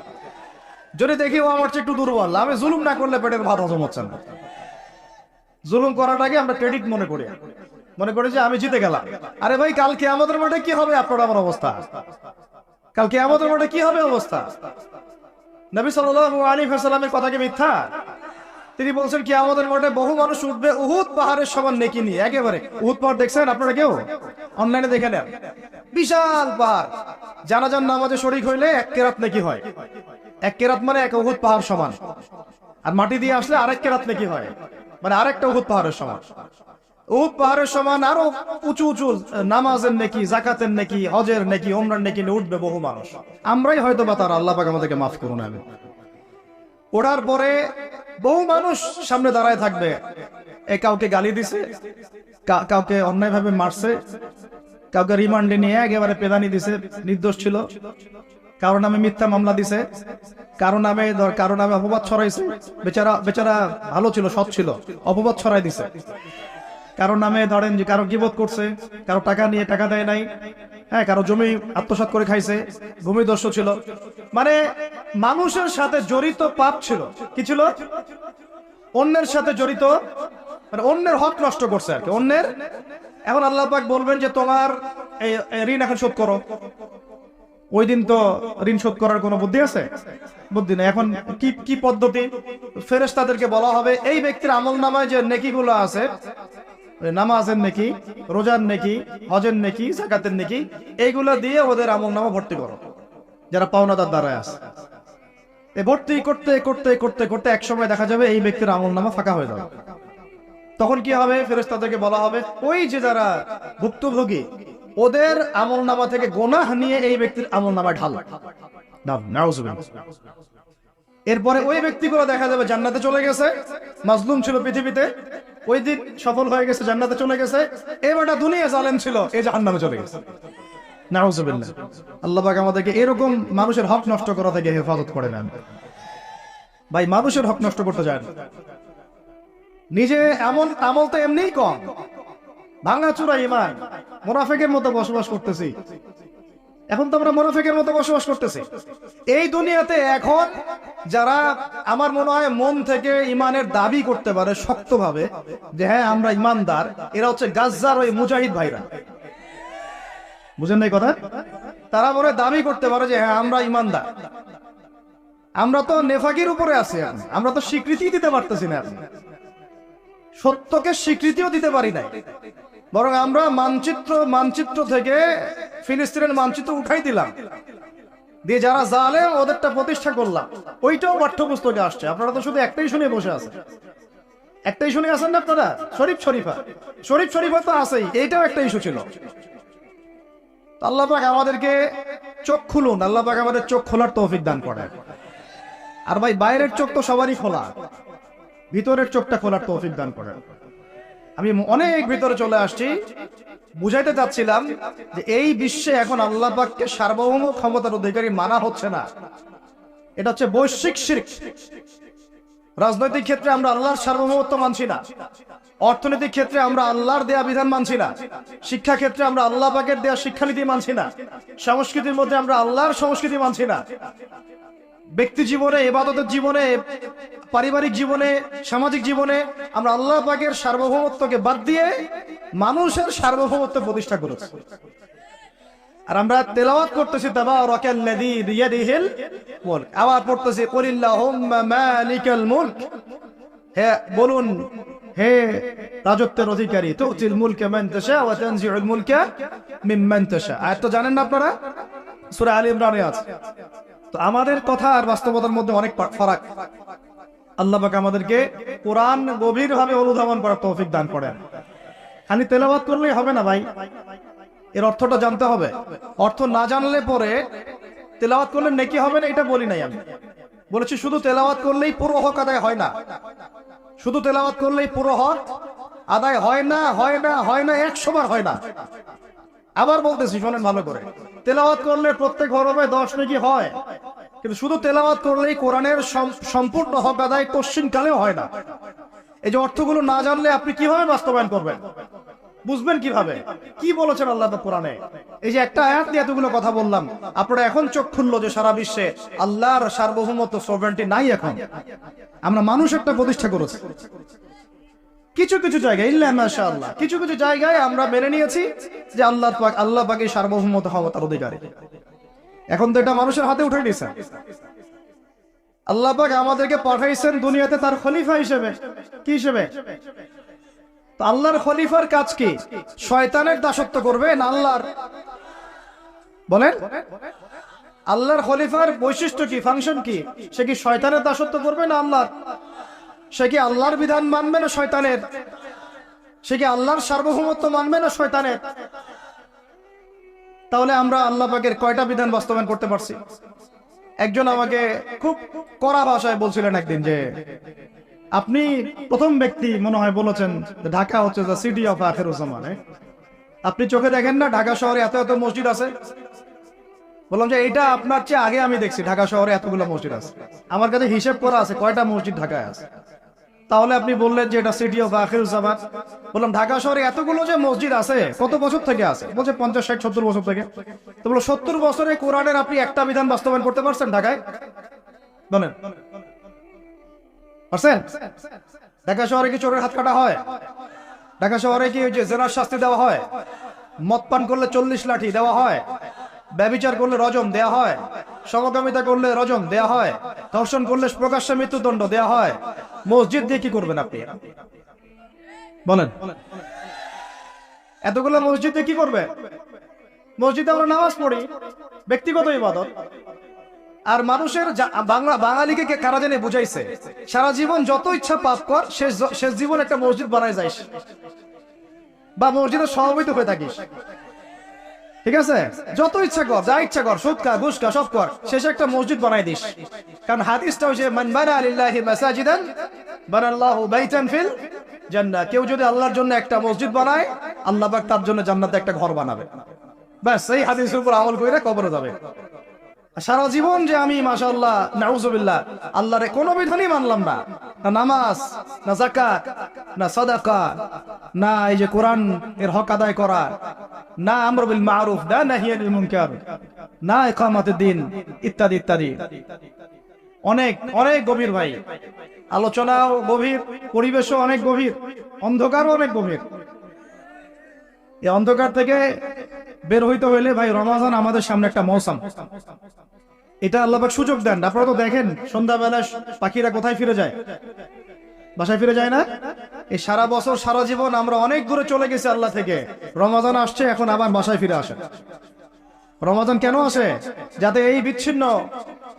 যদি দেখি ও আমার চেয়ে একটু দুর্বল, আমি জুলুম না করলে পেটের ভাত হজম হচ্ছে না। জুলুম করাটাকে আমরা ক্রেডিট মনে করি যে আমি জিতে গেলাম। আরে ভাই, কাল কিয়ামতের মাঠে কি হবে আপনার আমার অবস্থা? কাল কিয়ামতের মাঠে কি হবে অবস্থা? নবী সাল্লাল্লাহু আলাইহি ওয়াসাল্লামের কথা কি মিথ্যা? তিনি বলছেন কিয়ামতের মাঠে বহু মানুষ উঠবে উহুদ পাহাড়ের সমান নেকি নিয়ে। একেবারে উহুদ পাহাড় দেখছেন আপনারা কেউ? অনলাইনে দেখে নেন, বিশাল পাহাড়। জানাজার নামাজে শরীক হইলে 1 কেরাত নেকি হয়। 1 কেরাত মানে 1 উহুদ পাহাড় সমান। আর মাটি দিয়ে আসলে আরেক কেরাত নেকি হয়, মানে আরেকটা উহুদ পাহাড়ের সমান। উহুদ পাহাড়ের সমান আরো উঁচু উঁচু নামাজের নেকি, যাকাতের নেকি, হজের নেকি, ওমরার নেকি নিয়ে উঠবে বহু মানুষ। আমরাই হয়তো বা তারা, আল্লাহ পাক আমাদেরকে মাফ করুন। আমি ওঠার পরে বহু মানুষ সামনে দাঁড়ায় থাকবে। কাউকে গালি দিছে, কাউকে অন্যায়ভাবে মারছে, কাউকে রিমান্ডে নিয়ে একেবারে পেদানি দিছে, নির্দোষ ছিল। কারো নামে মিথ্যা মামলা দিছে, কারো নামে অপবাদ ছড়াইছে, বেচারা ভালো ছিল, সৎ ছিল, অপবাদ ছড়াই দিছে। কারো নামে ধরেন যে কারো গীবত করছে, কারো টাকা নিয়ে টাকা দেয় নাই, হ্যাঁ, কারো জমি আত্মসাৎ করে খাইছে, ভূমিদস্যু ছিল। মানে মানুষের সাথে জড়িত পাপ ছিল। কি ছিল? অন্যের সাথে জড়িত, মানে অন্যের হক নষ্ট করছে আর কি, অন্যের। এখন আল্লাহ পাক বলবেন যে তোমার এই ঋণ এখন শোধ করো। ওই দিন তো ঋণ শোধ করার কোনো বুদ্ধি আছে? বুদ্ধি নেই। এখন কি পদ্ধতি? ফেরেশতাদেরকে বলা হবে এই ব্যক্তির আমলনামায় যে নেকিগুলো আছে, নামাজের নেকি, রোজার নেকি, হজের নেকি, যাকাতের নেকি, এইগুলো দিয়ে ওদের আমলনামা ভর্তি করো, যারা পাওনাদার দ্বারা আছে। ভর্তি করতে করতে করতে করতে এক সময় দেখা যাবে এই ব্যক্তির আমলনামা ফাঁকা হয়ে যাবে। তখন কি হবে? ফেরেশতাদেরকে বলা হবে ওই যে যারা ভুক্তভোগী, ওদের আমলনামা থেকে গুনাহ নিয়ে এই ব্যক্তির আমলনামায় ঢাল। এরপরে ওই ব্যক্তিগুলো দেখা যাবে জান্নাতে চলে গেছে, মাজলুম ছিল পৃথিবীতে, ওই দিন সফল হয়ে গেছে, জান্নাতে চলে গেছে। এবারটা দুনিয়া জালেম ছিল, এই জাহান্নামে চলে গেছে। নাউজুবিল্লাহ। আল্লাহ পাক আমাদেরকে এরকম মানুষের হক নষ্ট করা থেকে হেফাজত করে নেন। ভাই, মানুষের হক নষ্ট করতে যায় না। নিজে এমন আমল তো এমনিই কম, ভাঙাচুরা ঈমান, মুনাফিকের মতো বসবাস করতেছি। এখন তো আমরা মুনাফিকের মতো বসবাস করতেছি এই দুনিয়াতে। এখন যারা আমার মনে হয় মন থেকে ইমানের দাবি করতে পারে শক্তভাবে যে হ্যাঁ আমরা ইমানদার, এরা হচ্ছে গাজ্জার ওই মুজাহিদ ভাইরা। বুঝেন না এই কথা? তারা মনে দাবি করতে পারে যে হ্যাঁ আমরা ইমানদার। আমরা তো নেফাকির উপরে আছি, আমরা তো স্বীকৃতি দিতে পারতেছি না, সত্যকে স্বীকৃতিও দিতে পারি নাই। বরং আমরা মানচিত্র থেকে ফিলিস্তিনের মানচিত্র উঠাই দিলাম, দিয়ে যারা জালেম ওদেরটা প্রতিষ্ঠা করলাম, ওইটাও পাঠ্যপুস্তকে আসছে। আপনারা তো শুধু একটাই শুনে বসে আছেন, একটাই শুনে আছেন না আপনারা? শরীফ শরীফা তো আছেই, এইটাও একটা ইস্যু ছিল। আল্লাহ পাক আমাদেরকে চোখ খুলুন, আল্লাহ পাক আমাদের চোখ খোলার তৌফিক দান করেন। আর ভাই বাইরের চোখ তো সবারই খোলা, ভিতরের চোখটা খোলার তৌফিক দান করেন। আমি অনেক ভিতরে চলে আসছি, বুঝাইতে চাচ্ছিলাম যে এই বিশ্বে এখন আল্লাহ পাককে সার্বভৌম ক্ষমতার অধিকারী মানা হচ্ছে না, এটা হচ্ছে বৈশ্বিক শিরক। রাজনৈতিক ক্ষেত্রে আমরা আল্লাহর সার্বভৌমত্ব মানছি না, অর্থনৈতিক ক্ষেত্রে আমরা আল্লাহর দেয়া বিধান মানছি না, শিক্ষা ক্ষেত্রে আমরা আল্লাহ পাকের দেয়া শিক্ষানীতি মানছি না, সংস্কৃতির মধ্যে আমরা আল্লাহর সংস্কৃতি মানছি না, ব্যক্তি জীবনে, ইবাদতের জীবনে, পারিবারিক জীবনে, সামাজিক জীবনে আমরা আল্লাহ পাকের সার্বভৌমত্বকে বাদ দিয়ে মানুষের সার্বভৌমত্ব প্রতিষ্ঠা করেছি। আর আমরা তেলাওয়াত করতেছি তাবারাকাল্লাযী বিয়াদিহিল মুলক, আবার পড়তেছি কুলিল্লাহুম্মা মালিকাল মুলক, হে বলুন হে রাজত্বের অধিকারী, তুতিল মুলকা মান তাশা ওয়া তানজিউল মুলকা মিম্মান তাশা। আয়াত তো জানেন না আপনারা, সূরা আলে ইমরানে আছে। তো আমাদের কথা আর বাস্তবতার মধ্যে অনেক ফারাক। আল্লাহ পাক আমাদেরকে কোরআন গভীরভাবে অনুধাবন করার তৌফিক দান করেন। খালি তেলাওয়াত করলেই হবে না ভাই, এর অর্থটা জানতে হবে। অর্থ না জানলে পরে তেলাওয়াত করলে নেকি হবে না, এটা বলি নাই আমি। বলেছি শুধু তেলাওয়াত করলেই পুরো হক আদায় হয় না, শুধু তেলাওয়াত করলেই পুরো হক আদায় হয় না, 100 বার হয় না। আবার বলতেছি শোনেন ভালো করে, তেলাওয়াত করলে প্রত্যেক হরফে 10 নেকি হয়, কিন্তু শুধু তেলাওয়াত করলেই কোরআনের সম্পূর্ণ হক আদায় কোশ্চিন কালেও হয় না। এই যে অর্থগুলো না জানলে আপনি কিভাবে বাস্তবায়ন করবেন, বুঝবেন কিভাবে কি বলেছেন আল্লাহ কোরআনে? এই যে একটা আয়াত নিয়ে এতগুলো কথা বললাম, আপনারা এখন চোখ খুললো যে সারা বিশ্বে আল্লাহর সার্বভৌমত্ব সভরেন্টি নাই। এখন আমরা মানুষ একটা প্রতিষ্ঠা করেছি কিছু কিছু জায়গায়, ইল্লা মাশাআল্লাহ, কিছু কিছু জায়গায় আমরা মেনে নিয়েছি যে আল্লাহ পাকের সার্বভৌমত্ব হওয়া তার অধিকারী। এখন তো এটা মানুষের হাতে উঠে নিয়েছে। আল্লাহ পাক আমাদেরকে পাঠাইছেন দুনিয়াতে তার খলিফা হিসেবে। কি হিসেবে? তো আল্লাহর খলিফার কাজ কি? শয়তানের দাসত্ব করবে না আল্লাহর? বলেন, আল্লাহর খলিফার বৈশিষ্ট্য কি, ফাংশন কি? সে কি শয়তানের দাসত্ব করবে না আল্লাহর? সে কি আল্লাহর বিধান মানবে না শয়তানের? সে কি আল্লাহর সার্বভৌমত্ব মানবে না শয়তানের? তাহলে আমরা আল্লাহ পাকের কয়টা বিধান বাস্তবায়ন করতে পারছি? একজন আমাকে খুব কড়া ভাষায় বলছিলেন একদিন যে আপনি প্রথম ব্যক্তি মনে হয় বলেছেন ঢাকা হচ্ছে দ্য সিটি অফ আখিরুজ্জামান। আপনি চোখে দেখেন না ঢাকা শহরে এত এত মসজিদ আছে? বললাম যে এটা আপনার চেয়ে আগে আমি দেখছি ঢাকা শহরে এতগুলো মসজিদ আছে। আমার কাছে হিসেব করা আছে কয়টা মসজিদ ঢাকায় আছে। তাহলে আপনি বললেন যে এটা সিটি অফ আখিরুজ্জামান। বললাম ঢাকা শহরে এতগুলো যে মসজিদ আছে কত বছর থেকে আছে? বলছে 50, 60, 70 বছর থেকে। তো বলো 70 বছরে কোরআনের আপনি একটা বিধান বাস্তবায়ন করতে পারছেন ঢাকায়? বলেন পারছেন? ঢাকা শহরে কি চোরের হাত কাটা হয়? ঢাকা শহরে কি ওই যে জেনার শাস্তি দেওয়া হয়? মদ পান করলে 40 লাঠি দেওয়া হয়? ব্যভিচার করলে রজম দেয়া হয়? সমকামিতা করলে রজম দেয়া হয়? ধর্ষণ করলে প্রকাশ্যে মৃত্যুদণ্ড দেয়া হয়? মসজিদ দিয়ে কি করবেন আপনি বলেন? এতগুলো মসজিদ দিয়ে কি করবে? মসজিদে আমরা নামাজ পড়ি, ব্যক্তিগত ইবাদত। আর মানুষের বাঙালিকে কারা জানে বুঝাইছে সারা জীবন যত ইচ্ছা পাপ কর, শেষ জীবন একটা মসজিদ বানায় যাইস বা মসজিদের সভাপতি হয়ে থাকিস, ঠিক আছে? যত ইচ্ছা কর, যা ইচ্ছা কর, সুদ খা, ঘুষ খা, সব কর, শেষে একটা মসজিদ বানাই দিস। কারণ হাদিসটা হচ্ছে মান বানা লিল্লাহি মাসাজিদান বানাল্লাহু বাইতান ফিল জান্নাহ। কেউ যদি আল্লাহর জন্য একটা মসজিদ বানায়, আল্লাহ পাক তার জন্য জান্নাতে একটা ঘর বানাবে। ব্যাস, এই হাদিসের উপর আমল করে কবরে যাবে। সারা জীবন যে আমি মাশাআল্লাহ নাউজুবিল্লাহ আল্লাহর কোনো বিধানই মানলাম না, না নামাজ, না যাকাত, না সাদাকা, না এই যে কোরআন এর হক আদায় করা, না আমর বিল মারুফ, না নাহি আনিল মুনকার, না ইকামাতুদ দ্বীন, ইত্যাদি ইত্যাদি। অনেক অনেক গভীর ভাই, আলোচনাও গভীর, পরিবেশও অনেক গভীর, অন্ধকারও অনেক গভীর। এই অন্ধকার থেকে বের হইতে হইলে ভাই রমাজান আমাদের সামনে একটা মৌসুম। এটা আল্লাহ পাক সুযোগ দেন। আপনারা তো দেখেন সন্ধ্যাবেলা পাখিরা কোথায় ফিরে যায়? বাসায় ফিরে যায় না? এই সারা বছর সারা জীবন আমরা অনেক দূরে চলে গেছি আল্লাহ থেকে, রমাজান আসছে এখন আবার বাসায় ফিরে আসে। রমাদান কেন আসে? যাতে এই বিচ্ছিন্ন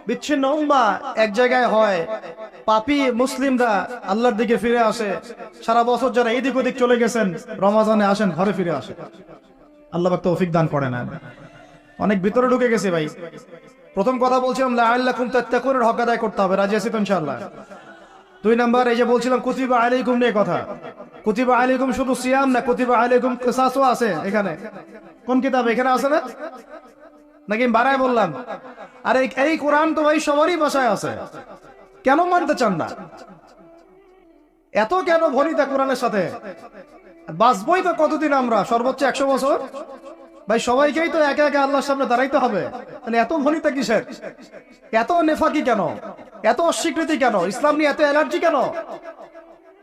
বিচ্ছিন্ন উম্মাহ এক জায়গায় হয়, পাপী মুসলিমরা আল্লাহর দিকে ফিরে আসে। সারা বছর যারা এদিক ওদিক চলে গেছেন, রমাজানে আসেন, ঘরে ফিরে আসে। আল্লাহ পাক তৌফিক দান করে না। অনেক ভিতরে ঢুকে গেছে ভাই। প্রথম কথা বলছিলাম লাআল্লাকুম তাত্তাকুনের হক আদায় করতে হবে, রাজি আছি তো ইনশাআল্লাহ? 2 নাম্বার, এই যে বলছিলাম কুতিবা আলাইকুম নিয়ে কথা। কুতিবা আলাইকুম শুধু সিয়াম না, কুতিবা আলাইকুম কিসাসও আছে এখানে। কোন কিতাব এখানে আছে না? নাকি বাড়ায় বললাম? আর এই কোরআন তো ভাই সবারই ভাষায় আছে, কেন মানতে চান না? এত কেন ভনিতা কোরআনের সাথে? বাঁচবই তো কতদিন আমরা? সর্বোচ্চ 100 বছর। ভাই সবাইকেই তো একে একে আল্লাহর সামনে দাঁড়াইতে হবে, তাহলে এত ভনিতা কিসের? এত নেফাকি কেন? এত অস্বীকৃতি কেন? ইসলাম নিয়ে এত অ্যালার্জি কেন?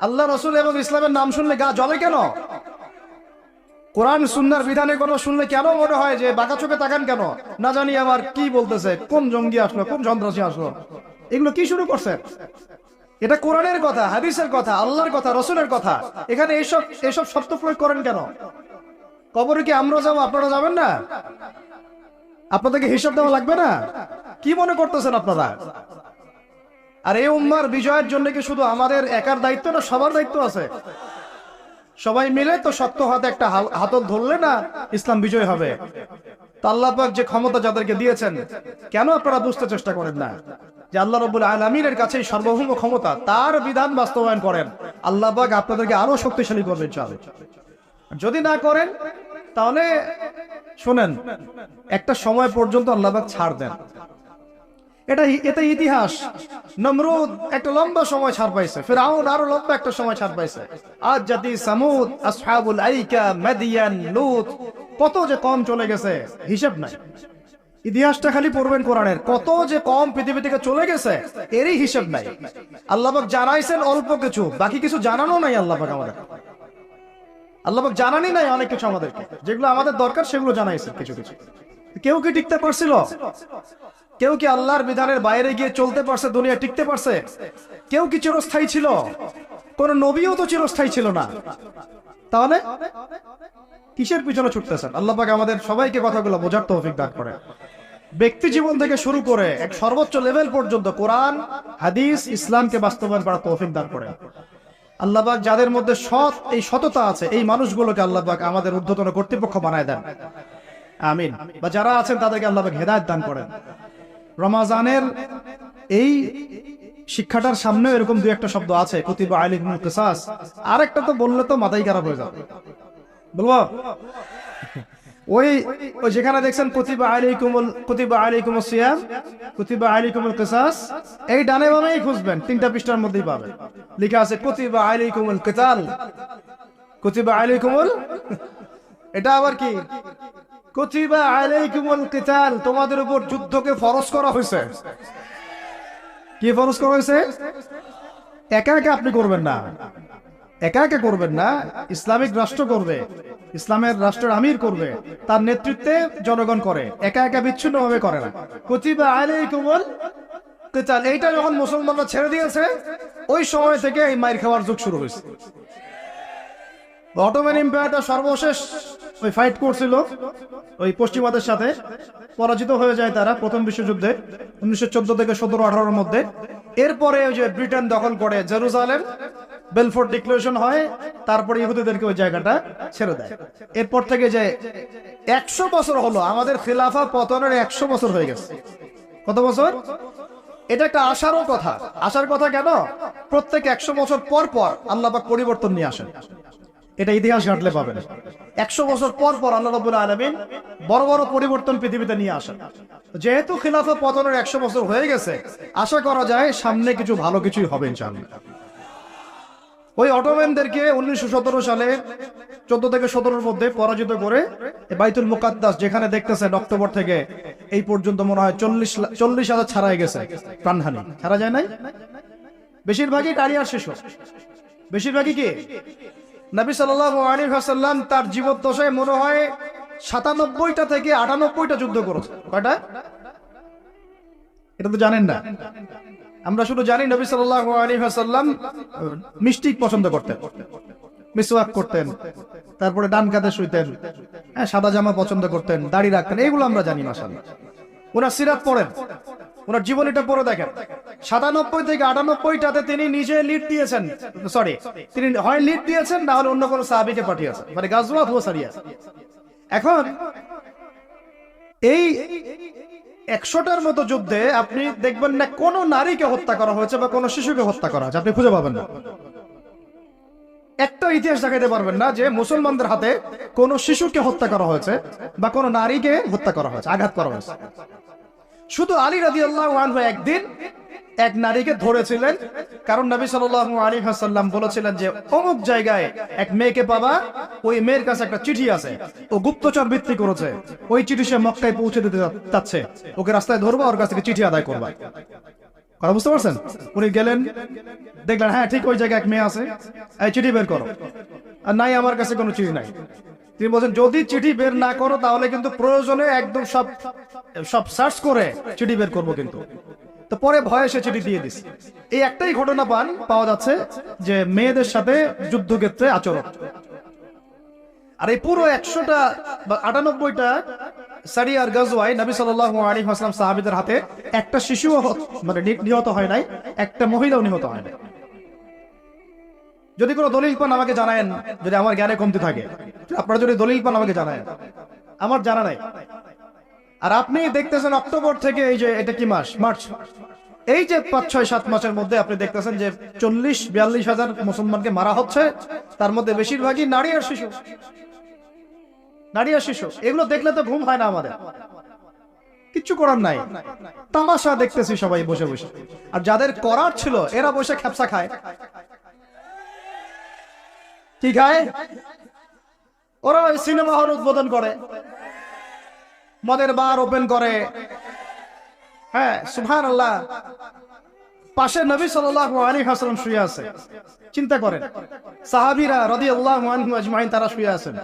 আল্লাহ রাসূল এবং ইসলামের নাম শুনলে গা জ্বলে কেন? কোরআন সুন্নাহর বিধানে কোনো শুনলে কেন মনে হয় যে বাঁকা চোখে তাকান কেন? না জানি আমার কি বলতেছে, কোন জঙ্গি আসলো, কোন সন্ত্রাসী আসলো, এগুলো কি শুরু করছে? এটা কোরআনের কথা, হাদিসের কথা, আল্লাহর কথা, রাসূলের কথা। এখানে এসব শব্দ প্রয়োগ করেন কেন? কবরে কি আমরা যাবো, আপনারা যাবেন না? আপনাদেরকে হিসাব দেওয়া লাগবে না? কি মনে করতেছেন আপনারা? আর এই উম্মার বিজয়ের জন্য কি শুধু আমাদের একার দায়িত্ব না, সবার দায়িত্ব আছে? সবাই মিলে তো শক্ত হাতে একটা হাতল ধরলে না ইসলাম বিজয় হবে। তা আল্লাহ পাক যে ক্ষমতা যাদেরকে দিয়েছেন, কেন আপনারা বুঝতে চেষ্টা করেন না যে আল্লাহ রাব্বুল আলামিনের কাছেই সার্বভৌম ক্ষমতা, তার বিধান বাস্তবায়ন করেন, আল্লাহ পাক আপনাদেরকে আরো শক্তিশালী করবেন ইনশাআল্লাহ। যদি না করেন তাহলে শুনেন, একটা সময় পর্যন্ত আল্লাহ পাক ছাড় দেন। এটা ইতিহাস। নমরুদ একটা লম্বা সময় ছাড় পাইছে, ফিরআউন আরো লম্বা একটা সময় ছাড় পাইছে, আদ জাতি সামুদ, আসহাবুল আইকা, মাদিয়ান, লূত, কত যে কম চলে গেছে হিসাব নাই। ইতিহাসটা খালি পড়বেন কোরআনের, কত যে কম পৃথিবী থেকে চলে গেছে এরই হিসাব নাই। আল্লাহ পাক জানাইছেন অল্প কিছু, বাকি কিছু জানানো নাই। আল্লাহ পাক জানানি নাই অনেক কিছু আমাদেরকে, যেগুলো আমাদের দরকার সেগুলো জানাইছেন কিছু কিছু। কেউ কি টিকতে পারছিল? কেউ কি আল্লাহর বিধানের বাইরে গিয়ে চলতে পারছে? দুনিয়া টিকতে পারছে? কেউ কি চিরস্থায়ী ছিল? কোন নবীও তো চিরস্থায়ী ছিল না। তাহলে কিসের পিছনে ছুটতেছেন? আল্লাহ পাক আমাদের সবাইকে কথাগুলো বোঝার তৌফিক দান করে। ব্যক্তি জীবন থেকে শুরু করে এক সর্বোচ্চ লেভেল পর্যন্ত কোরআন, হাদিস, ইসলামকে বাস্তবায়ন করার তৌফিক দান করে। আল্লাহ পাক যাদের মধ্যে এই সততা আছে, এই মানুষগুলোকে আল্লাহ পাক আমাদের ঊর্ধ্বতন কর্তৃপক্ষ বানায় দেন, আমিন। বা যারা আছেন তাদেরকে আল্লাহ পাক হেদায়েত দান করেন। রমাজানের এই শিক্ষাটার সামনেও এরকম দুই একটা শব্দ আছে, কুতিবা আলাইকুমুল কিসাস। আরেকটা তো বললে তো মাথাই খারাপ হয়ে যাবে। বলবো ওই যেখানে দেখছেন কুতিবা আলাইকুমুস সিয়াম, কুতিবা আলাইকুমুল কিসাস, এই ডানে বামেই খুঁজবেন, 3টা পৃষ্ঠার মধ্যেই পাবেন। লেখা আছে কুতিবা আলাইকুমুল কিতাল, কুতিবা আলাইকুমুল, এটা আবার কি? কুতিবা আলাইকুমুল কিতাল, তোমাদের উপর যুদ্ধকে ফরজ করা হয়েছে। কি ফরজ করা হয়েছে? একা একা আপনি করবেন না, একা একা করবেন না, ইসলামিক রাষ্ট্র করবে, ইসলামের রাষ্ট্রের আমির করবে, তার নেতৃত্বে জনগণ করে, একা একা বিচ্ছিন্ন ভাবে করে না। কুতিবা আলাইকুমুল কিতাল, এইটা যখন মুসলমানরা ছেড়ে দিয়েছে, ওই সময় থেকে এই মাইর খাওয়ার যুগ শুরু হয়েছে। অটোমান এম্পায়ারটা সর্বশেষ ওই ফাইট করছিল ওই পশ্চিমাদের সাথে, পরাজিত হয়ে যায় তারা প্রথম বিশ্বযুদ্ধে 1914 থেকে 17-18 মধ্যে। এরপরে ওই যে ব্রিটেন দখল করে জেরুজালেম, বেলফোর্ট ডিক্লারেশন হয়, তারপরে ইহুদিদেরকে ওই জায়গাটা ছেড়ে দেয়। এরপর থেকে যে 100 বছর হলো, আমাদের খিলাফা পতনের 100 বছর হয়ে গেছে। কত বছর? এটা একটা আশারও কথা। আশার কথা কেন? প্রত্যেক 100 বছর পর পর আল্লাহ পাক পরিবর্তন নিয়ে আসেন। এটা ইতিহাস ঘাটলে পাবেন। 100 বছর পর পর আল্লাহ রাব্বুল আলামিন বড় বড় পরিবর্তন পৃথিবীতে নিয়ে আসেন। যেহেতু খিলাফা পতনের 100 বছর হয়ে গেছে, আশা করা যায় সামনে কিছু ভালো কিছুই হবে ইনশাআল্লাহ। ওই অটোম্যানদেরকে 1917 সালে 14 থেকে 17-র মধ্যে পরাজিত করে বাইতুল মুকাদ্দাস, যেখানে দেখতেছেন অক্টোবর থেকে এই পর্যন্ত মনে হয় 40,000 ছাড়াই গেছে প্রাণহানি। ছাড়া যায় নাই? বেশিরভাগই কারিয়ার শিশু, বেশিরভাগই কি? নবী সাল্লাল্লাহু আলাইহি ওয়াসাল্লাম তার জীবদ্দশায় মনে হয় 97টা থেকে 98টা যুদ্ধ করেছে। কয়টা? এটা তো জানেন না। আমরা শুধু জানি নবী সাল্লাল্লাহু আলাইহি ওয়াসাল্লাম মিষ্টি পছন্দ করতেন, মিসওয়াক করতেন, তারপরে ডান কাঁধে শুইতেন, হ্যাঁ, সাদা জামা পছন্দ করতেন, দাড়ি রাখতেন, এগুলো আমরা জানি মাশাআল্লাহ। ওনার সিরাত পড়েন, ওনার জীবনীটা পড়ে দেখেন। 97 থেকে 98টাতে তিনি নিজে লিড দিয়েছেন, সরি, তিনি হয় লিড দিয়েছেন না হলে অন্য কোনো সাহাবীকে পাঠিয়েছেন, মানে গাজওয়াত ও সারিয়া। এখন এই 100টার মতো যুদ্ধে আপনি দেখবেন না কোনো নারীকে হত্যা করা হয়েছে বা কোনো শিশুকে হত্যা করা হয়েছে, আপনি খুঁজে পাবেন না। একটা ইতিহাস দেখাইতে পারবেন না যে মুসলমানদের হাতে কোনো শিশুকে হত্যা করা হয়েছে বা কোনো নারীকে হত্যা করা হয়েছে, আঘাত করা হয়েছে। শুধু আলী রাদিয়াল্লাহু আনহু একদিন এক নারীকে ধরেছিলেন, কারণ নবী সাল্লাল্লাহু আলাইহি ওয়াসাল্লাম বলেছিলেন যে অমুক জায়গায় এক মেয়েকে পাবা, ওই মেয়ের কাছে একটা চিঠি আছে, ও গুপ্তচর বৃত্তি করেছে, ওই চিঠি সে মক্কায় পৌঁছে দিতে যাচ্ছে, ওকে রাস্তায় ধরবা, ওর কাছ থেকে চিঠি আদায় করবা। কথা বুঝতে পারছেন? উনি গেলেন, দেখলেন হ্যাঁ ঠিক ওই জায়গায় এক মেয়ে আছে, এই চিঠি বের করো। আর নাই, আমার কাছে কোনো চিঠি নাই। তিনি বলছেন যদি চিঠি বের না করো তাহলে কিন্তু প্রয়োজনে একদম সব সার্চ করে চিঠি বের করবো কিন্তু। তো পরে ভয়ে সে চিঠি দিয়ে দিছে। এই একটাই ঘটনা পাওয়া যাচ্ছে যে মেয়েদের সাথে যুদ্ধক্ষেত্রে আচরণ। আর এই পুরো 100টা বা 98টা সারিয়ার গাজওয়ায় নবী সাল্লাল্লাহু আলাইহি ওয়াসাল্লাম সাহাবীদের হাতে একটা শিশুও মানে নিহত হয় নাই, একটা মহিলাও নিহত হয় নাই। যদি কোনো দলিল পান আমাকে জানায়েন, যদি আমার জ্ঞানে কমতি থাকে, আপনারা যদি দলিল পান আমাকে জানায়েন, আমার জানা নাই। আর আপনি দেখতেছেন অক্টোবর থেকে এই যে এটা কি মাস, মার্চ, এই যে 5-6-7 মাসের মধ্যে আপনি দেখতেছেন যে 40-42 হাজার মুসলমানকে মারা হচ্ছে, তার মধ্যে বেশিরভাগই নারী আর শিশু। নারী আর শিশু, এগুলো দেখলে তো ঘুম হয় না আমাদের, কিচ্ছু করার নাই, তামাশা দেখতেছি সবাই বসে বসে। আর যাদের করার ছিল এরা বসে খ্যাপসা খায়। কি খায়? ওরা ওই সিনেমা হল উদ্বোধন করে, মদের বার ওপেন করে। হ্যাঁ, সুবহানাল্লাহ। পাশে নবী সাল্লাল্লাহু আলাইহি ওয়াসাল্লাম শুয়ে আছে, চিন্তা করেন, সাহাবীরা রাদিয়াল্লাহু আনহুম আজমাইন তারা শুয়ে আছেন।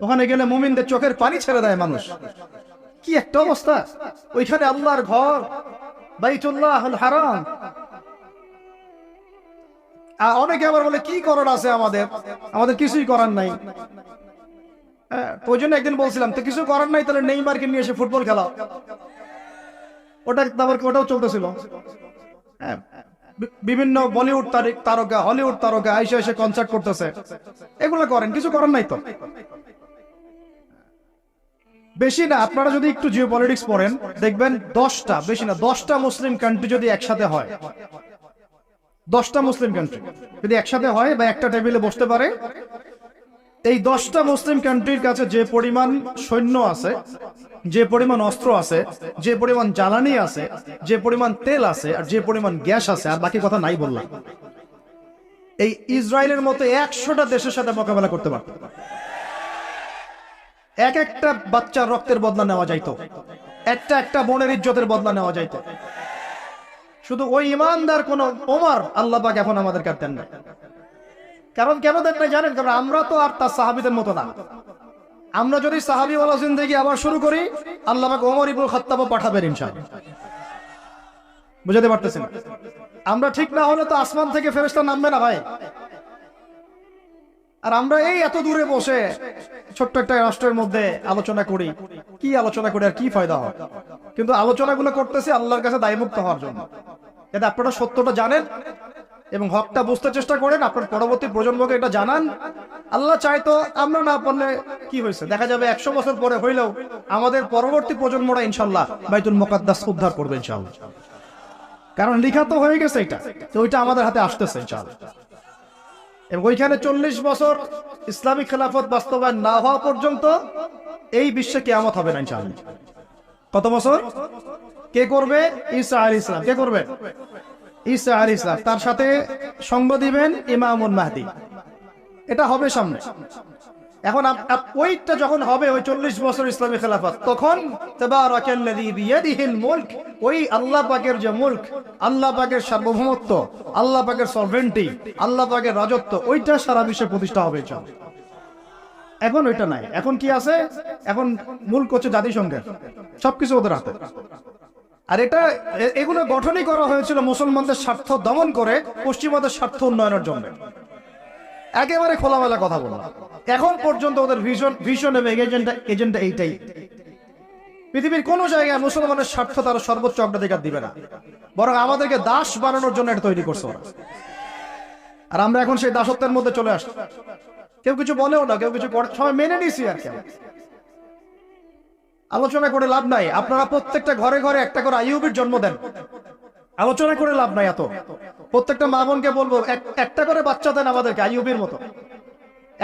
ওখানে গেলে মুমিনদের চোখের পানি ছেড়ে দেয় মানুষ। কি একটা অবস্থা! ওইখানে আল্লাহর ঘর, বাইতুল্লাহুল হারাম। অনেকে আবার বলে কি করার আছে আমাদের কিছুই করার নাই। ওই জন্য একদিন বলছিলাম তো কিছু করার নাই, তাহলে নেইমারকে নিয়ে এসে ফুটবল খেলাও। ওটাও চলতেছিল। বিভিন্ন বলিউড তারকা, হলিউড তারকা এসে কনসার্ট করতেছে, এগুলো করেন, কিছু করার নাই তো। বেশি না, আপনারা যদি একটু জিওপলিটিক্স পড়েন দেখবেন 10টা, বেশি না 10টা মুসলিম কান্ট্রি যদি একসাথে হয়, 10টা মুসলিম কান্ট্রি যদি একসাথে হয় বা একটা টেবিলে বসতে পারে, এই 10টা মুসলিম কান্ট্রির কাছে যে পরিমাণ সৈন্য আছে, যে পরিমাণ অস্ত্র আছে, যে পরিমাণ জ্বালানি আছে, যে পরিমাণ তেল আছে, আর যে পরিমাণ গ্যাস আছে, আর বাকি কথা নাই বললাম, এই ইসরায়েলের মতো 100টা দেশের সাথে মোকাবেলা করতে পারত। একটা বাচ্চার রক্তের বদলা নেওয়া যাইতো, একটা বোনের ইজ্জতের বদলা নেওয়া যাইতো। শুধু ওই ইমানদার কোন ওমর আল্লাহ পাক এখন আমাদের দেন না। কারণ কেন দেন না জানেন? কারণ আমরা তো আর তার সাহাবীদের মতো না। আমরা যদি সাহাবীওয়ালা জিন্দেগি আবার শুরু করি, আল্লাহ পাক ওমর ইবনুল খাত্তাব পাঠাবেন ইনশাআল্লাহ। বুঝাতে পারতেছেন? আমরা ঠিক না হলে তো আসমান থেকে ফেরেশতা নামবে না ভাই। আর আমরা এই এত দূরে বসে ছোট্ট একটা রাষ্ট্রের মধ্যে আলোচনা করি, কি আলোচনা করি আর কি ফায়দা হয়? কিন্তু আলোচনাগুলো করতেছি আল্লাহর কাছে দায়মুক্ত হওয়ার জন্য, যাতে আপনারা সত্যটা জানেন এবং হকটা বুঝতে চেষ্টা করেন, আপনার পরবর্তী প্রজন্মকে এটা জানান। আল্লাহ চাইতো আমরা না পারলে কি হয়েছে, দেখা যাবে 100 বছর পরে হইলেও আমাদের পরবর্তী প্রজন্মরা ইনশাল্লাহ বাইতুল মুকাদ্দাস উদ্ধার করবে ইনশাল্লাহ। কারণ লিখা তো হয়ে গেছে এটা, তো ওইটা আমাদের হাতে আসতেছে ইনশাল্লাহ। এবং ওইখানে 40 বছর ইসলামিক খেলাফত বাস্তবায়ন না হওয়া পর্যন্ত এই বিশ্বে কিয়ামত হবে না ইনশাআল্লাহ। কত বছর? কে করবে? ঈসা আলাইহিস সালাম। কে করবে? ঈসা আলাইহিস সালাম। তার সাথে সঙ্গ দিবেন ইমামুল মাহদি। এটা হবে সামনে। এখন ওইটা যখন হবে, ওই 40 বছর ইসলামী খেলাফত, তখন তাবারাকাল্লাযী বিয়াদিহিল মুলক, ওই আল্লাহ পাকের যে মুলক, আল্লাহ পাকের সার্বভৌমত্ব, আল্লাহ পাকের সরভেন্টি, আল্লাহ পাকের রাজত্ব, ওইটা সারা বিশ্বে প্রতিষ্ঠা হবে ইনশাআল্লাহ। এখন ওইটা নাই। এখন কি আছে? এখন মুলক হচ্ছে জাতিসংঘের, সবকিছু ওদের হাতে। আর এগুলো গঠনই করা হয়েছিল মুসলমানদের স্বার্থ দমন করে পশ্চিমাদের স্বার্থ উন্নয়নের জন্য। একেবারে খোলামেলা কথা বললাম। এখন পর্যন্ত ওদের ভিশন এবং এজেন্ডা এইটাই। পৃথিবীর কোন জায়গায় মুসলমানের স্বার্থ তারা সর্বোচ্চ অগ্রাধিকার দিবে না, বরং আমাদেরকে দাস বানানোর জন্য এটা তৈরি করছে ওরা। আর আমরা এখন সেই দাসত্বের মধ্যে চলে আসছি। কেউ কিছু বলেও না, কেউ কিছু সবাই মেনে নিছি। আর কেউ আলোচনা করে লাভ নাই। আপনারা প্রত্যেকটা ঘরে ঘরে একটা করে আইয়ুবের জন্ম দেন, আলোচনা করে লাভ নাই। এত প্রত্যেকটা মা বোনকে বলবো একটা করে বাচ্চা দেন আমাদেরকে আইয়ুবের মতো,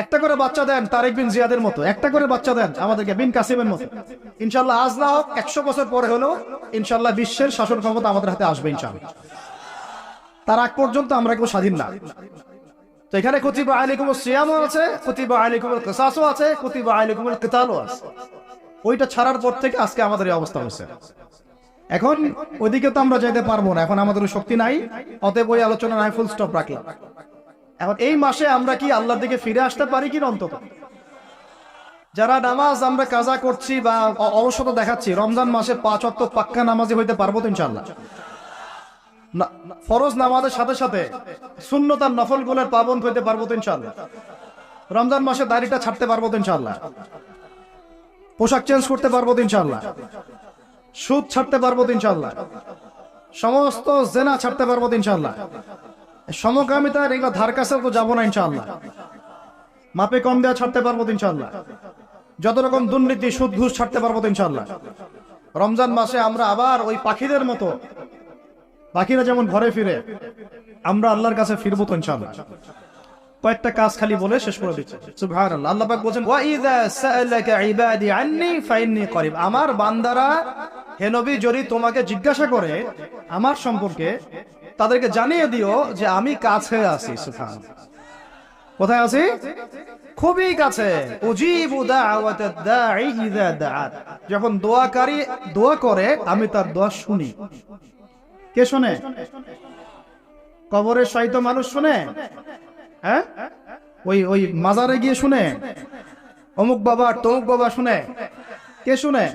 একটা করে বাচ্চা দেন তারেক বিন জিয়াদের মতো, একটা করে বাচ্চা দেন আমাদেরকে বিন কাসিমের মতো। ইনশাল্লাহ আজ না হোক 100 বছর পরে হলেও ইনশাল্লাহ বিশ্বের শাসন ক্ষমতা আমাদের হাতে আসবে ইনশাল্লাহ। তার আগ পর্যন্ত আমরা কেউ স্বাধীন না। তো এখানে কুতিবা আলাইকুমুস সিয়ামও আছে, কুতিবা আলাইকুমুল কিসাসও আছে, কুতিবা আলাইকুমুল কিতালও আছে। ওইটা ছাড়ার পর থেকে আজকে আমাদের এই অবস্থা হয়েছে। এখন ওইদিকে তো আমরা যেতে পারবো না, এখন আমাদের শক্তি নাই। অতএব ওই আলোচনা নাই, ফুল স্টপ রাখলাম। এখন এই মাসে আমরা কি আল্লাহর দিকে ফিরে আসতে পারি কি? অন্তত যারা নামাজ আমরা কাজা করছি বা অলসতা দেখাচ্ছি, রমজান মাসে 5 ওয়াক্ত পাক্কা নামাজি হইতে পারবো তো ইনশাআল্লাহ? ফরজ নামাজের সাথে সাথে সুন্নত আর নফল গুলোর পাবন্দ হইতে পারবো তো ইনশাআল্লাহ? রমজান মাসে দাড়িটা ছাড়তে পারবো তো ইনশাআল্লাহ? পোশাক চেঞ্জ করতে পারবো তো ইনশাআল্লাহ? সুদ ছাড়তে পারবো তো ইনশাআল্লাহ? সমস্ত জেনা ছাড়তে পারবো তো ইনশাআল্লাহ? সমকামিতার এগুলো ধার কাছে তো যাবো না ইনশাআল্লাহ? মাপে কম দেওয়া ছাড়তে পারবো তো ইনশাআল্লাহ? যত রকম দুর্নীতি সুদ ঘুষ ছাড়তে পারবো তো ইনশাআল্লাহ? রমজান মাসে আমরা আবার ওই পাখিদের মতো, পাখিরা যেমন ঘরে ফিরে, আমরা আল্লাহর কাছে ফিরবো তো ইনশাআল্লাহ? কয়েকটা কাজ খালি বলে শেষ করে দিচ্ছি। সুবহানাল্লাহ। আল্লাহ পাক বলেন ওয়া ইযা সাআলাকা ইবাদি আন্নী ফাইন্নী করিব। আমার বান্দারা হে নবী যদি তোমাকে জিজ্ঞাসা করে আমার সম্পর্কে, তাদেরকে জানিয়ে দিও যে আমি কাছে আছি। সুবহানাল্লাহ। কোথায় আছি? খুবই কাছে। উজিবু দাওয়াতাদ দাঈ ইযা দাআত। যখন দোয়াকারী দোয়া করে আমি তার দোয়া শুনি। কে শুনে? কবরে শায়িত মানুষ শুনে? হ্যাঁ, ওই মাজারে গিয়ে শুনে? অমুক বাবা তমুক বাবা শুনে? কে শুনে?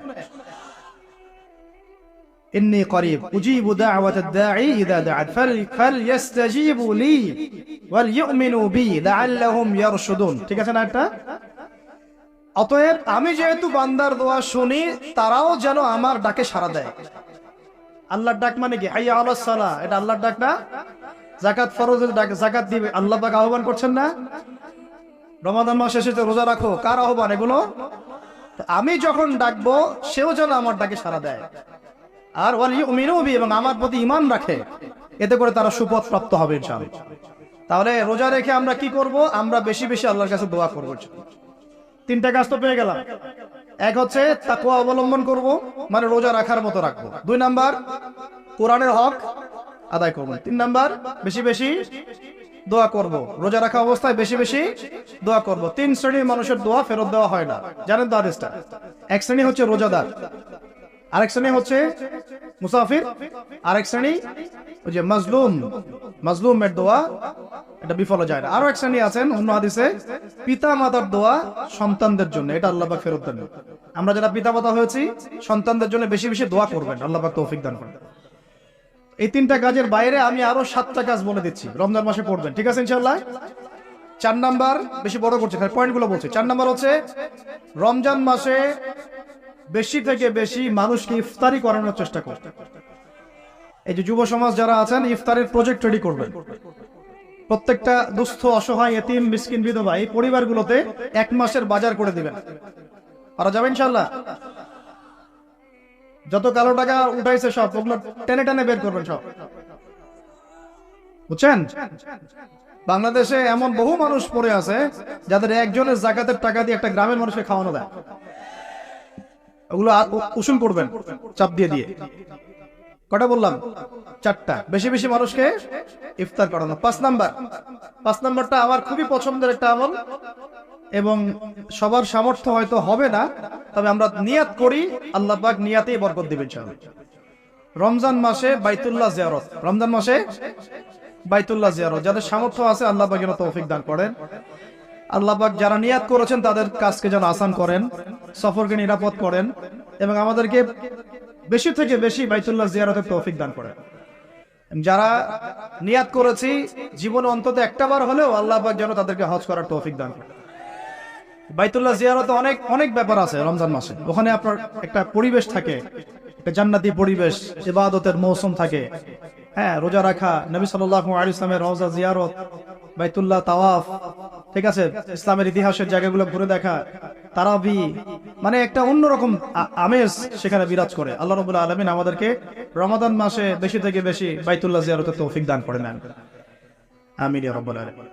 ইন্নী করিব উজিবু দাওয়াতাদ দাঈ ইযা দাআত ফালইস্তাজিবু লি ওয়াল ইউমিনু বি লাআল্লাহুম ইয়ারশুদুন। ঠিক আছে না এটা? অতএব আমি যেহেতু বান্দার দোয়া শুনি, তারাও যেন আমার ডাকে সাড়া দেয়। আল্লাহর ডাক মানে কি? হাইয়া আলাস সালাহ, এটা আল্লাহর ডাক না? যাকাত ফরজের ডাক, যাকাত দিবে, আল্লাহ পাক আহ্বান করছেন না? রমাদান মাস এসেছে রোজা রাখো, কার আহ্বান এগুলো? আমি যখন ডাকবো সেও যেন আমার ডাকে সাড়া দেয়। আর ওয়াল ইউমিনু বি, এবং আমার প্রতি ঈমান রাখে, এতে করে তারা সুপথ প্রাপ্ত হবে ইনশাআল্লাহ। তাহলে রোজা রেখে আমরা কি করব? আমরা বেশি বেশি আল্লাহর কাছে দোয়া করব। 3টা কাজ তো পেয়ে গেলাম। এক হচ্ছে তাকওয়া অবলম্বন করব, মানে রোজা রাখার মতো রাখবো। 2 নাম্বার কোরআনের হক আদায় করব। 3 নাম্বার বেশি বেশি দোয়া করব। রোজা রাখা অবস্থায় বেশি বেশি দোয়া করব। 3 শ্রেণীর মানুষের দোয়া ফেরত দেওয়া হয় না, জানেন তো হাদিসটা? এক শ্রেণী হচ্ছে রোজাদার, আরেক শ্রেণী হচ্ছে মুসাফির, আরেক শ্রেণী ওই যে মাজলুমের দোয়া, এটা বিফল যায় না। আরো এক শ্রেণী আছেন অন্য হাদিসে, পিতা মাতার দোয়া সন্তানদের জন্য, এটা আল্লাহ পাক ফেরত দেন। আমরা যারা পিতা মাতা হয়েছি সন্তানদের জন্য বেশি বেশি দোয়া করবেন, আল্লাহ পাক তৌফিক দান করেন। এই 3টা কাজের বাইরে আমি আরো 7টা কাজ বলে দিচ্ছি, রমজান মাসে পড়বেন। ঠিক আছে ইনশাআল্লাহ? 4 নাম্বার, বেশি বড় করছে পয়েন্ট গুলো বলছে। 4 নাম্বার হচ্ছে রমজান মাসে বেশি থেকে বেশি মানুষকে ইফতারি করানোর চেষ্টা করতে। এই যে যুব সমাজ যারা আছেন, ইফতারের প্রজেক্ট রেডি করবেন। প্রত্যেকটা দুস্থ অসহায় এতিম মিসকিন বিধবা এই পরিবারগুলোতে 1 মাসের বাজার করে দিবেন। পারা যাবে ইনশাআল্লাহ? যত কালো টাকা উঠাইছে সব ওগুলো টেনে টেনে বের করবেন সব, বুঝছেন? বাংলাদেশে এমন বহু মানুষ পড়ে আছে যাদের একজনের যাকাতের টাকা দিয়ে একটা গ্রামের মানুষকে খাওয়ানো দেয়। ওগুলো উসুল করবেন চাপ দিয়ে দিয়ে। কটা বললাম? 4টা। বেশি বেশি মানুষকে ইফতার করানো। 5 নাম্বারটা আমার খুবই পছন্দের একটা আমল, এবং সবার সামর্থ্য হয়তো হবে না, তবে আমরা নিয়াত করি, আল্লাহ পাক নিয়াতেই বরকত দিবেন ইনশাআল্লাহ। রমজান মাসে বাইতুল্লাহ জিয়ারত, রমজান মাসে বাইতুল্লাহ জিয়ারত, যাদের সামর্থ্য আছে আল্লাহ পাক যেন তৌফিক দান করেন। আল্লাহ পাক যারা নিয়াত করেছেন তাদের কাজকে যেন আসান করেন, সফরকে নিরাপদ করেন, এবং আমাদেরকে বেশি থেকে বেশি বাইতুল্লাহ জিয়ারতের তৌফিক দান করেন। যারা নিয়াত করেছি জীবনে অন্তত একটা বার হলেও আল্লাহ পাক যেন তাদেরকে হজ করার তৌফিক দান করেন। বাইতুল্লাহ জিয়ারতে অনেক অনেক ব্যাপার আছে রমজান মাসে। ওখানে আপনার একটা পরিবেশ থাকে, একটা জান্নাতি পরিবেশ, ইবাদতের মৌসুম থাকে। হ্যাঁ, রোজা রাখা, নবী সাল্লাল্লাহু আলাইহি ওয়াসাল্লামের রওজা জিয়ারত, বাইতুল্লাহ তাওয়াফ, ঠিক আছে, ইসলামের ইতিহাসের জায়গাগুলো ঘুরে দেখা, তারাবি, মানে একটা অন্যরকম আমেজ সেখানে বিরাজ করে। আল্লাহ রাব্বুল আলামিন আমাদেরকে রমাদান মাসে বেশি থেকে বেশি বাইতুল্লাহ জিয়ারতের তৌফিক দান করে নেন, আমিন ইয়া রাব্বুল আলামিন।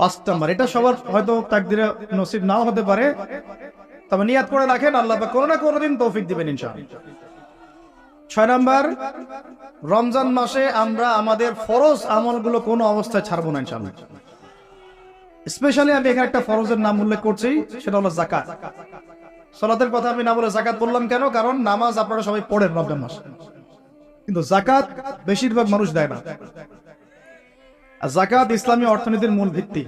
5 নাম্বার, এটা সবার হয়তো তাকদিরে নসিব নাও হতে পারে, তবে নিয়াত করে রাখেন, আল্লাহ পাক কোনো না কোনো দিন তৌফিক দিবেন ইনশাআল্লাহ। 6 নাম্বার, রমজান মাসে আমরা আমাদের ফরজ আমলগুলো কোনো অবস্থায় ছাড়বো না ইনশাআল্লাহ। স্পেশালি আমি এখানে একটা ফরজের নাম উল্লেখ করছি, সেটা হলো যাকাত। সালাতের কথা আমি না বলে যাকাত বললাম কেন? কারণ নামাজ আপনারা সবাই পড়েন রমজান মাসে, কিন্তু যাকাত বেশিরভাগ মানুষ দেয় না। আর যাকাত ইসলামী অর্থনীতির মূল ভিত্তি।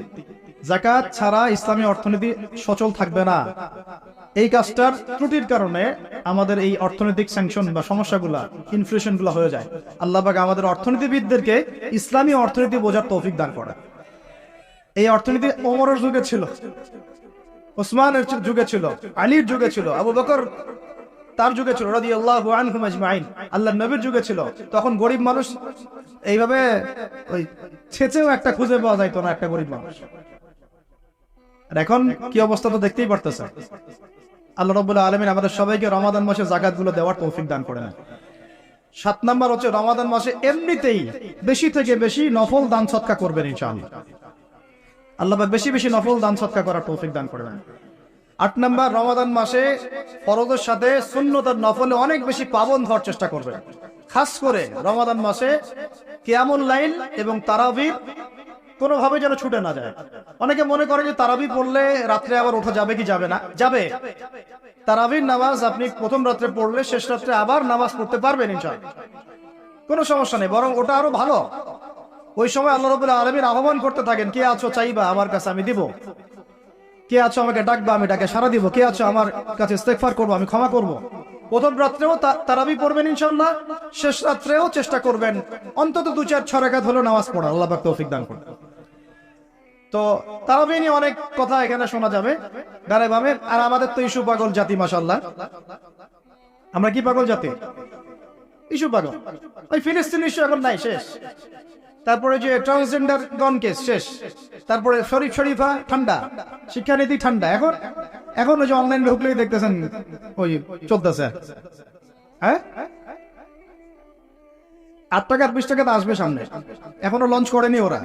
যাকাত ছাড়া ইসলামী অর্থনীতি সচল থাকবে না। এই কাজটার ত্রুটির কারণে আমাদের এই অর্থনৈতিক স্যাংশন বা সমস্যাগুলা, ইনফ্লেশন গুলা হয়ে যায়। আল্লাহ পাক আমাদের অর্থনীতিবিদদেরকে ইসলামী অর্থনীতি বোঝার তৌফিক দান করে। এই অর্থনীতি ওমরের যুগে ছিল, ওসমানের যুগে ছিল, আলীর যুগে ছিল, আবু বকর তার যুগে ছিল, রাদিয়াল্লাহু আনহুম আজমাইন, আল্লাহর নবীর যুগে ছিল। তখন গরিব মানুষ এইভাবে ওই ছেচেও একটা খুঁজে পাওয়া যাইতো না, একটা গরিব মানুষ। আর এখন কি অবস্থা তো দেখতেই পারতেছে। আল্লাহ রাব্বুল আলামিন আমাদের সবাইকে রমাদান মাসে যাকাতগুলো দেওয়ার তৌফিক দান করে নেন। 7 নাম্বার হচ্ছে রমাদান মাসে এমনিতেই বেশি থেকে বেশি নফল দান সদকা করবেন ইনশাআল্লাহ। আল্লাহ পাক বেশি বেশি নফল দান সদকা করার তৌফিক দান করে নেন। 8 নাম্বার, রমাদান মাসে ফরজের সাথে সুন্নতের নফলে অনেক বেশি পাবন হওয়ার চেষ্টা করবেন। খাস করে রমাদান মাসে কিয়ামুল লাইল এবং তারাবির কোনোভাবে যেন ছুটে না যায়। অনেকে মনে করে যে তারাবি পড়লে রাত্রে আবার ওঠা যাবে কি যাবে না, যাবে। তারাবির নামাজ আপনি প্রথম রাত্রে পড়লে শেষ রাত্রে আবার নামাজ পড়তে পারবেন ইনশাআল্লাহ, কোনো সমস্যা নেই, বরং ওটা আরো ভালো। ওই সময় আল্লাহ রাব্বুল আলামিন আহ্বান করতে থাকেন, কে আছো চাইবা আমার কাছে আমি দিব, কে আছো আমাকে ডাকবা আমি ডাকে সাড়া দিব, কে আছো আমার কাছে ইস্তেগফার করবো আমি ক্ষমা করব। প্রথম রাত্রেও তারাবি পড়বেন ইনশাআল্লাহ, শেষ রাত্রেও চেষ্টা করবেন অন্তত 2-4-6 রাকাত হলো নামাজ পড়া। আল্লাহ পাক তৌফিক দান করুন। তো তারাবি নিয়ে অনেক কথা এখানে শোনা যাবে গানে বামে। আর আমাদের তো ইস্যু পাগল জাতি, মাশাআল্লাহ। আমরা কি পাগল জাতি? ইস্যু পাগল। ওই ফিলিস্তিন ইস্যু এখন নাই, শেষ। তারপরে যে ট্রান্সজেন্ডার গন কেস শেষ। তারপরে শরীফা ঠান্ডা, শিক্ষানীতি ঠান্ডা। এখন ওই যে অনলাইন ঢুকলেই দেখতেছেন ওই চলতেছে। হ্যাঁ, 8 টাকা 20 টাকা তো আসবে সামনে, এখনো লঞ্চ করেনি ওরা।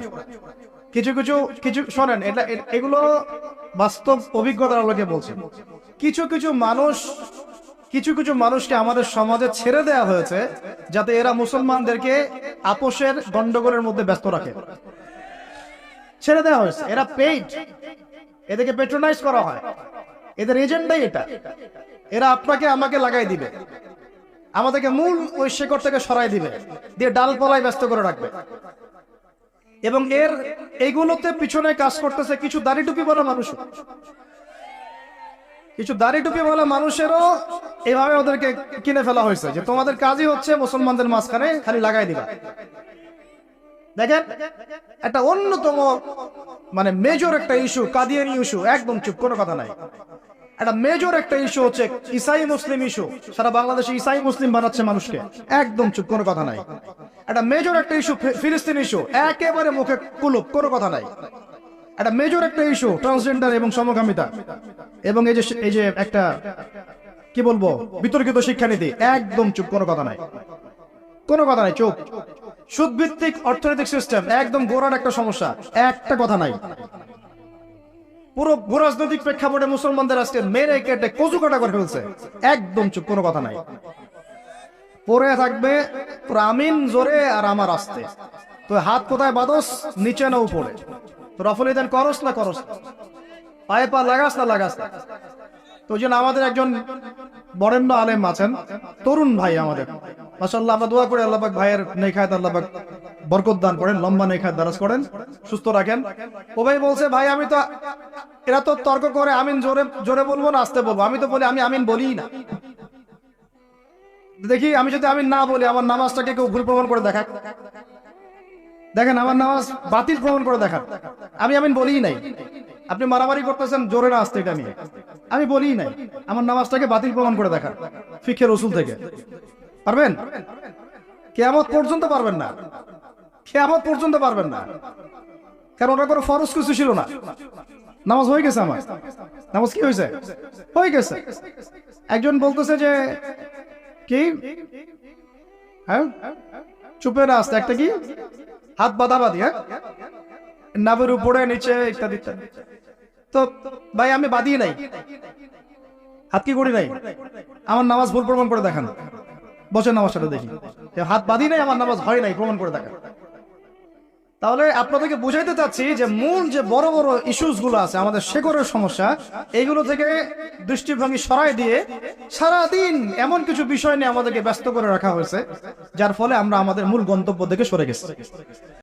কিছু শোনেন, এগুলো বাস্তব অভিজ্ঞতার আলোকে বলছে। কিছু কিছু মানুষকে আমাদের সমাজে ছেড়ে দেয়া হয়েছে যাতে এরা মুসলমানদেরকে আপোষের গন্ডগোলের মধ্যে ব্যস্ত রাখে। ছেড়ে দেওয়া হয়েছে, এরা পেইড, এদেরকে পেট্রোনাইজ করা হয়, এদের এজেন্ডাই এটা। এরা আপনাকে আমাকে লাগাই দিবে, আমাদেরকে মূল ওই শেকড় থেকে সরাই দিবে, দিয়ে ডালপালায় ব্যস্ত করে রাখবে। এবং এইগুলোতে পিছনে কাজ করতেছে কিছু দাড়ি টুপি বলা মানুষ, কিছু দাড়ি টুপি বলা মানুষেরও এভাবে ওদেরকে কিনে ফেলা হয়েছে যে তোমাদের কাজই হচ্ছে মুসলমানদের মাঝখানে খালি লাগাই দিবা। দেখেন, একটা অন্যতম মানে মেজর একটা ইস্যু কাদিয়ানি ইস্যু, একদম চুপ, কোনো কথা নাই। একটা মেজর একটা ইস্যু হচ্ছে ইসাই মুসলিম ইস্যু, সারা বাংলাদেশে ইসাই মুসলিম বানাচ্ছে মানুষকে, একদম চুপ, কোনো কথা নাই। একটা মেজর একটা ইস্যু ফিলিস্তিন ইস্যু, একেবারে মুখে কুলুপ, কোনো কথা নাই। একটা মেজর একটা ইস্যু ট্রান্সজেন্ডার এবং সমকামিতা, এবং এই যে একটা কি বলবো বিতর্কিত শিক্ষানীতি, একদম চুপ, কোনো কথা নাই, কোনো কথা নাই, চুপ। সুদভিত্তিক অর্থনৈতিক সিস্টেম, একদম গোড়ার একটা সমস্যা, একটা কথা নাই। পুরো ভূরাজনৈতিক প্রেক্ষাপটে মুসলমানদের আজকে মেরে কেটে কচু কাটা করে ফেলছে, একদম চুপ, কোনো কথা নাই। পরে থাকবে আমিন জোরে আর আমার আস্তে, তো হাত কোথায় বাদস, নিচে না উপরে, তো রফল ইদান করস না করস, পায়ে পা লাগাস না লাগাস না। তো ওই জন্য আমাদের একজন বরেণ্য আলেম আছেন, তরুণ ভাই আমাদের, মাশাআল্লাহ, আমরা দোয়া করি আল্লাহ পাক ভাইয়ের নেখায়াত আল্লাহ পাক বরকত দান করেন, লম্বা নেখায়াত দারাজ করেন, সুস্থ রাখেন। ও ভাই বলছে, ভাই আমি তো, এরা তো তর্ক করে আমিন জোরে জোরে বলবো না আস্তে বলবো, আমি তো বলি আমি আমিন বলিই না। দেখি আমি যদি আমিন না বলি আমার নামাজটাকে কেউ ভুল প্রমাণ করে দেখাক, দেখেন আমার নামাজ বাতিল প্রমাণ করে দেখান, আমি আমিন বলিই নাই। আপনি মারামারি করতেছেন জোরে না আসতে, এটা নিয়ে আমি বলি নাই। আমার নামাজটাকে বাতিল প্রমাণ করে দেখা ফিকহে রসুল থেকে পারবেন? কিয়ামত পর্যন্ত পারবেন না, কিয়ামত পর্যন্ত পারবেন না, কারণ ওটা কোনো ফরজ কিছু ছিল না। নামাজ হয়ে গেছে, আমার নামাজ কি হয়েছে? হয়ে গেছে। একজন বলতেছে যে কি, হ্যাঁ চুপে না আসতে, একটা কি হাত বাঁধাবাঁধি, হ্যাঁ নাবের উপরে নিচে ইত্যাদি ইত্যাদি। তো ভাই আমি বাঁধিয়ে নাই, হাত কি করি নাই, আমার নামাজ ভুল প্রমাণ করে দেখান। বসে নামাজটা দেখি, হাত বাঁধি নাই, আমার নামাজ হয় নাই, প্রমাণ করে দেখান। তাহলে আপনাদেরকে বুঝাইতে চাচ্ছি যে মূল যে বড় বড় ইস্যুস গুলো আছে, আমাদের শেকড়ের সমস্যা, এইগুলো থেকে দৃষ্টিভঙ্গি সরাই দিয়ে সারাদিন এমন কিছু বিষয় নিয়ে আমাদেরকে ব্যস্ত করে রাখা হয়েছে, যার ফলে আমরা আমাদের মূল গন্তব্য থেকে সরে গেছি।